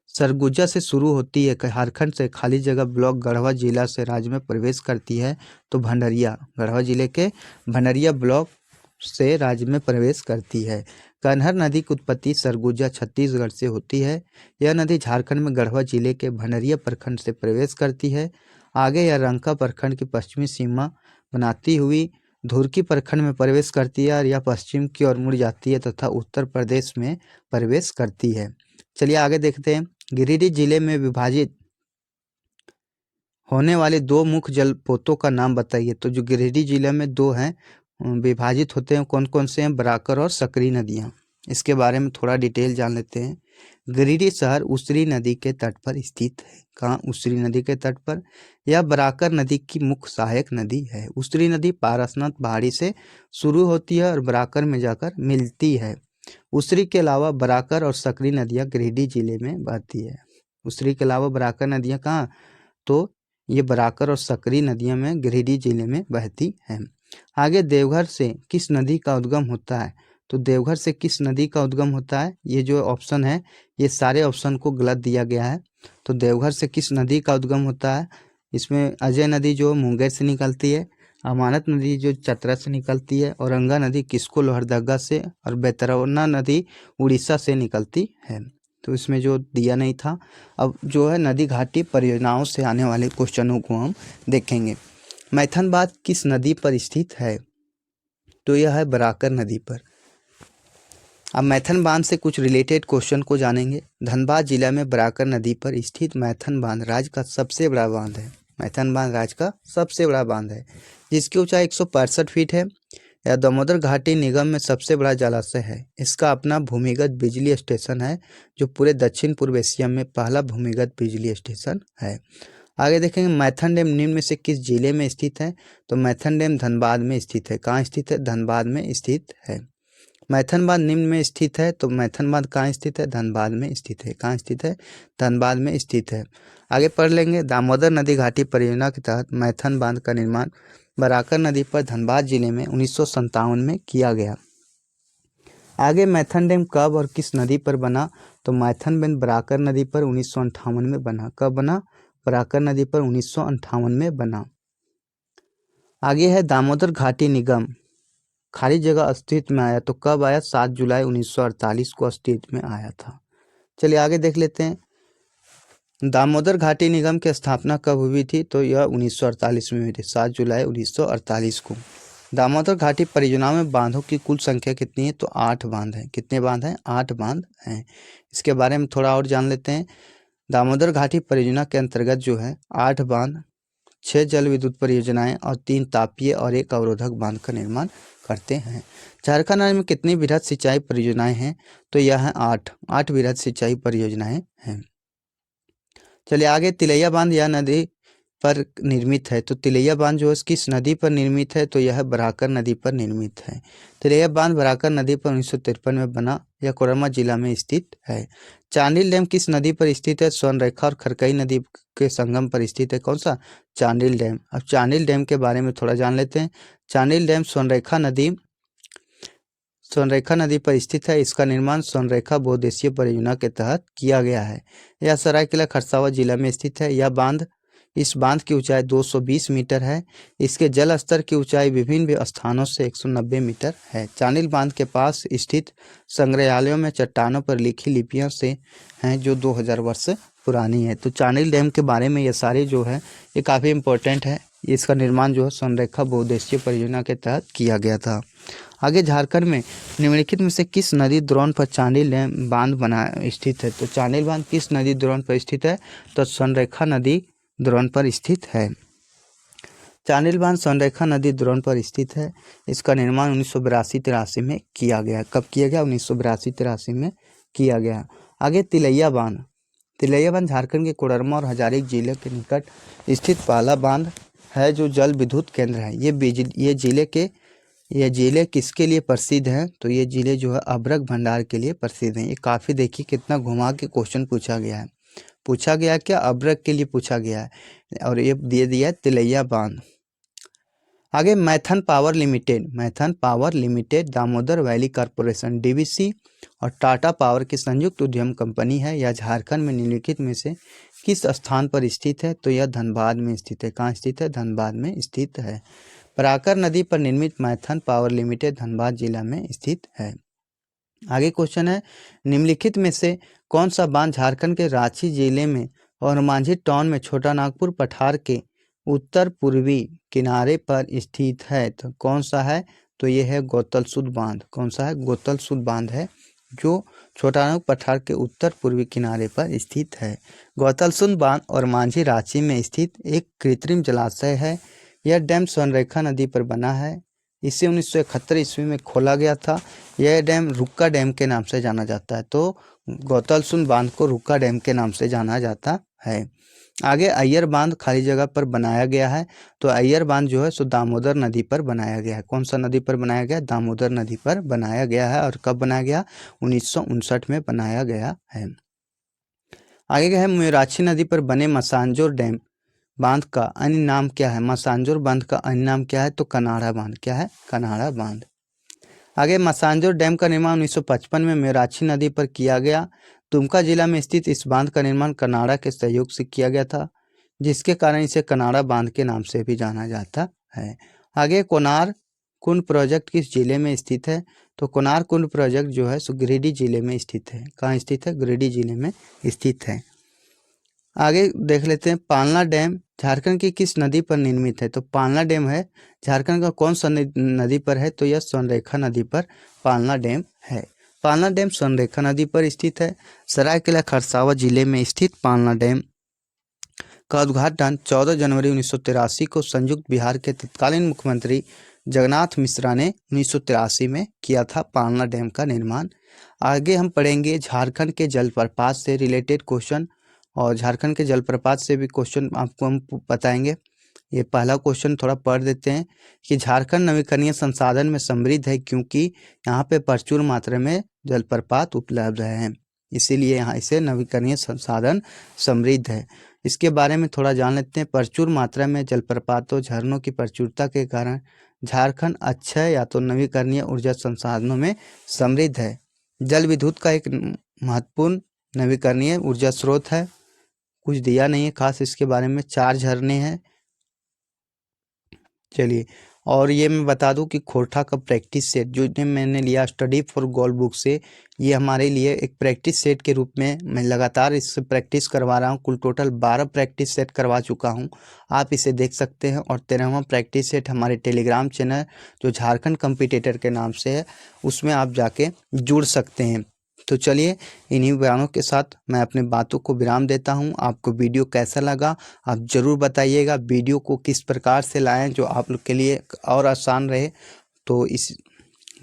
सरगुजा से शुरू होती है, झारखंड से खाली जगह ब्लॉक गढ़वा जिला से राज्य में प्रवेश करती है। तो भंडरिया, गढ़वा जिले के भंडरिया ब्लॉक से राज्य में प्रवेश करती है। कन्हर नदी की उत्पत्ति सरगुजा छत्तीसगढ़ से होती है। यह नदी झारखंड में गढ़वा जिले के भंडरिया प्रखंड से प्रवेश करती है। आगे यह रंका प्रखंड की पश्चिमी सीमा बनाती हुई धुरकी प्रखंड में प्रवेश करती है और यह पश्चिम की ओर मुड़ जाती है तथा उत्तर प्रदेश में प्रवेश करती है। चलिए आगे देखते हैं, गिरिडीह जिले में विभाजित होने वाले दो मुख्य जलपोतों का नाम बताइए। तो जो गिरिडीह जिले में दो हैं विभाजित होते हैं, कौन कौन से हैं? बराकर और सकरी नदियाँ। इसके बारे में थोड़ा डिटेल जान लेते हैं। गिरिडीह शहर उसरी नदी के तट पर स्थित है। कहाँ? उसरी नदी के तट पर। यह बराकर नदी की मुख्य सहायक नदी है। उसरी नदी पारसनाथ पहाड़ी से शुरू होती है और बराकर में जाकर मिलती है। उसरी के अलावा बराकर और सकरी नदियाँ गिरिडीह जिले में बहती है। उसरी के अलावा बराकर नदियाँ कहाँ? तो ये बराकर और सकरी नदियाँ में गिरिडीह जिले में बहती हैं। आगे देवघर से किस नदी का उद्गम होता है? तो देवघर से किस नदी का उद्गम होता है? ये जो ऑप्शन है ये सारे ऑप्शन को गलत दिया गया है। तो देवघर से किस नदी का उद्गम होता है? इसमें अजय नदी जो मुंगेर से निकलती है, अमानत नदी जो चतरा से निकलती है, औरंगा नदी किसको लोहरदगा से, और बैतरवना नदी उड़ीसा से निकलती है। तो इसमें जो दिया नहीं था। अब जो है नदी घाटी परियोजनाओं से आने वाले क्वेश्चनों को हम देखेंगे। मैथनबाद किस नदी पर स्थित है? तो यह है बराकर नदी पर। अब मैथन बांध से कुछ रिलेटेड क्वेश्चन को जानेंगे। धनबाद जिला में बराकर नदी पर स्थित मैथन बांध राज्य का सबसे बड़ा बांध है। मैथन बांध राज्य का सबसे बड़ा बांध है जिसकी ऊंचाई 165 फीट है। यह दामोदर घाटी निगम में सबसे बड़ा जलाशय है। इसका अपना भूमिगत बिजली स्टेशन है जो पूरे दक्षिण पूर्व एशिया में पहला भूमिगत बिजली स्टेशन है। आगे देखेंगे, मैथन डैम निम्न में से किस जिले में स्थित है? तो मैथन डैम धनबाद में स्थित है। कहाँ स्थित है? धनबाद में स्थित है। मैथन बांध निम्न में स्थित है। तो मैथन बांध कहाँ स्थित है? धनबाद में स्थित है। कहाँ स्थित है? धनबाद में स्थित है। आगे पढ़ लेंगे, दामोदर नदी घाटी परियोजना के तहत मैथन बांध का निर्माण बराकर नदी पर धनबाद जिले में 1957 में किया गया। आगे मैथन डैम कब और किस नदी पर बना? तो मैथन डैम बराकर नदी पर 1958 में बना। कब बना? बराकर नदी पर 1958 में बना। आगे है, दामोदर घाटी निगम खाली जगह अस्तित्व में आया। तो कब आया? 7 जुलाई 1948 को अस्तित्व में आया था। चलिए आगे देख लेते हैं। दामोदर घाटी निगम की स्थापना कब हुई थी? तो यह 1948 में हुई थी, 7 जुलाई 1948 को। दामोदर घाटी परियोजना में बांधों की कुल संख्या कितनी है? तो 8 बांध हैं। कितने बांध हैं? 8 बांध हैं। इसके बारे में थोड़ा और जान लेते हैं। दामोदर घाटी परियोजना के अंतर्गत जो है 8 बांध, 6 जल विद्युत परियोजनाएं और 3 तापीय और 1 अवरोधक बांध का निर्माण करते हैं। झारखंड राज्य में कितनी वृहद सिंचाई परियोजनाएं हैं? तो यह है 8 वृहद सिंचाई परियोजनाएं हैं। चलिए आगे, तिलैया बांध या नदी पर निर्मित है। तो तिलैया बांध जो है किस नदी पर निर्मित है? तो यह बराकर नदी पर निर्मित है। तिलैया बांध बराकर नदी पर 1953 में बना। यह कोडरमा जिला में स्थित है। चांडिल डैम किस नदी पर स्थित है? स्वर्णरेखा और खरकई नदी के संगम पर स्थित है। कौन सा? चांडिल डैम। अब चांडिल डैम के बारे में थोड़ा जान लेते हैं। चांडिल डैम स्वर्णरेखा नदी पर स्थित है। इसका निर्माण स्वर्णरेखा बहुउद्देशीय परियोजना के तहत किया गया है। यह सरायकेला खरसावां जिला में स्थित है। इस बांध की ऊंचाई 220 मीटर है। इसके जल स्तर की ऊंचाई विभिन्न स्थानों से 190 मीटर है। चांडिल बांध के पास स्थित संग्रहालयों में चट्टानों पर लिखी लिपियां से हैं जो 2000 वर्ष पुरानी है। तो चांडिल डैम के बारे में ये सारे जो है ये काफ़ी इम्पोर्टेंट है। इसका निर्माण जो है स्वर्णरेखा बहुउद्देशीय परियोजना के तहत किया गया था। आगे, झारखंड में निम्नलिखित में से किस नदी द्रोण पर चांडिल डैम बांध बना स्थित है? तो चांडिल बांध किस नदी द्रोण पर स्थित है? तो स्वर्णरेखा नदी द्रोण पर स्थित है। चांडिल बांध स्वर्णरेखा नदी द्रोण पर स्थित है। इसका निर्माण 1982-83 में किया गया। कब किया गया? 1982-83 में किया गया। आगे, तिलैया बांध। तिलैया बांध झारखंड के कोडरमा और हजारीबाग जिले के निकट स्थित पहला बांध है जो जल विद्युत केंद्र है। ये जिले किसके लिए प्रसिद्ध हैं? तो ये जिले जो है अभ्रक भंडार के लिए प्रसिद्ध हैं। ये काफ़ी देखिए कितना घुमा के क्वेश्चन पूछा गया है। क्या? अभ्रक के लिए पूछा गया है और ये दे दिया है तिलैया बांध। आगे, Maithon power limited Damodar valley corporation DVC और टाटा पावर की संयुक्त उद्यम कंपनी है। यह झारखंड में निम्नलिखित में से किस स्थान पर स्थित है? तो यह धनबाद में स्थित है। कहाँ स्थित है? धनबाद में स्थित है। बराकर नदी पर निर्मित मैथन पावर लिमिटेड धनबाद जिला में स्थित है। आगे क्वेश्चन है, निम्नलिखित में से कौन सा बांध झारखंड के रांची जिले में और मांझी टाउन में छोटा नागपुर पठार के उत्तर पूर्वी किनारे पर स्थित है? तो कौन सा है? तो यह है गौतलसुद बांध। कौन सा है? गौतलसुद बांध है जो छोटा नागपुर पठार के उत्तर पूर्वी किनारे पर स्थित है। गौतलसुद बांध और मांझी रांची में स्थित एक कृत्रिम जलाशय है। यह डैम स्वर्णरेखा नदी पर बना है। इसे 1971 ईस्वी में खोला गया था। यह डैम रुक्का डैम के नाम से जाना जाता है। तो गौतलसुद बांध को रुक्का डैम के नाम से जाना जाता है। आगे, अय्यर बांध खाली जगह पर बनाया गया है। तो अय्यर बांध जो है सो दामोदर नदी पर बनाया गया है। कौन सा नदी पर बनाया गया? दामोदर नदी पर बनाया गया है। और कब बनाया गया? 1959 में बनाया गया है। आगे है, मयूराक्षी नदी पर बने मसांजोर डैम बांध का अन्य नाम क्या है? मसांजोर बांध का अन्य नाम क्या है? तो कनाड़ा बांध। क्या है? कनाड़ा बांध। आगे, मसांजोर डैम का निर्माण 1955 में मयूराक्षी नदी पर किया गया। दुमका जिला में स्थित इस बांध का निर्माण कनाडा के सहयोग से किया गया था, जिसके कारण इसे कनाडा बांध के नाम से भी जाना जाता है। आगे, कोनार कुंड प्रोजेक्ट किस जिले में स्थित है? तो कोनार कुंड प्रोजेक्ट जो है सो गिरिडीह जिले में स्थित है। कहाँ स्थित है? गिरिडीह जिले में स्थित है। आगे देख लेते हैं, पालना डैम झारखंड की किस नदी पर निर्मित है? तो पालना डैम है झारखंड का कौन सा नदी पर है? तो यह स्वर्णरेखा नदी पर पालना डैम है। पालना डैम स्वर्णरेखा नदी पर स्थित है। सरायकेला खरसावां जिले में स्थित पालना डैम का उद्घाटन 14 जनवरी 1983 को संयुक्त बिहार के तत्कालीन मुख्यमंत्री जगन्नाथ मिश्रा ने 1983 में किया था पालना डैम का निर्माण। आगे हम पढ़ेंगे झारखंड के जलप्रपात से रिलेटेड क्वेश्चन, और झारखंड के जलप्रपात से भी क्वेश्चन आपको हम बताएंगे। ये पहला क्वेश्चन थोड़ा पढ़ देते हैं कि झारखंड नवीकरणीय संसाधन में समृद्ध है क्योंकि यहाँ पे प्रचुर मात्रा में जलप्रपात उपलब्ध हैं, इसीलिए यहाँ इसे नवीकरणीय संसाधन समृद्ध है। इसके बारे में थोड़ा जान लेते हैं। प्रचुर मात्रा में जलप्रपातों झरनों की प्रचुरता के कारण झारखंड अक्षय या तो नवीकरणीय ऊर्जा संसाधनों में समृद्ध है। जल विद्युत का एक महत्वपूर्ण नवीकरणीय ऊर्जा स्रोत है। कुछ दिया नहीं है खास इसके बारे में, 4 झरने हैं। चलिए और ये मैं बता दूं कि खोरठा का प्रैक्टिस सेट जो मैंने लिया स्टडी फॉर गोल बुक से, ये हमारे लिए एक प्रैक्टिस सेट के रूप में मैं लगातार इससे प्रैक्टिस करवा रहा हूँ। कुल टोटल 12 प्रैक्टिस सेट करवा चुका हूँ, आप इसे देख सकते हैं। और 13वां प्रैक्टिस सेट हमारे टेलीग्राम चैनल जो झारखंड कम्पिटिटर के नाम से है, उसमें आप जाके जुड़ सकते हैं। तो चलिए, इन्हीं बयानों के साथ मैं अपनी बातों को विराम देता हूं। आपको वीडियो कैसा लगा आप ज़रूर बताइएगा। वीडियो को किस प्रकार से लाएं जो आप लोग के लिए और आसान रहे। तो इस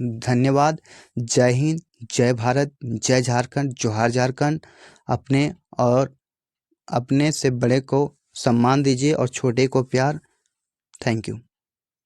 धन्यवाद। जय हिंद, जय भारत, जय झारखंड, जोहार झारखंड। अपने और अपने से बड़े को सम्मान दीजिए और छोटे को प्यार। Thank you.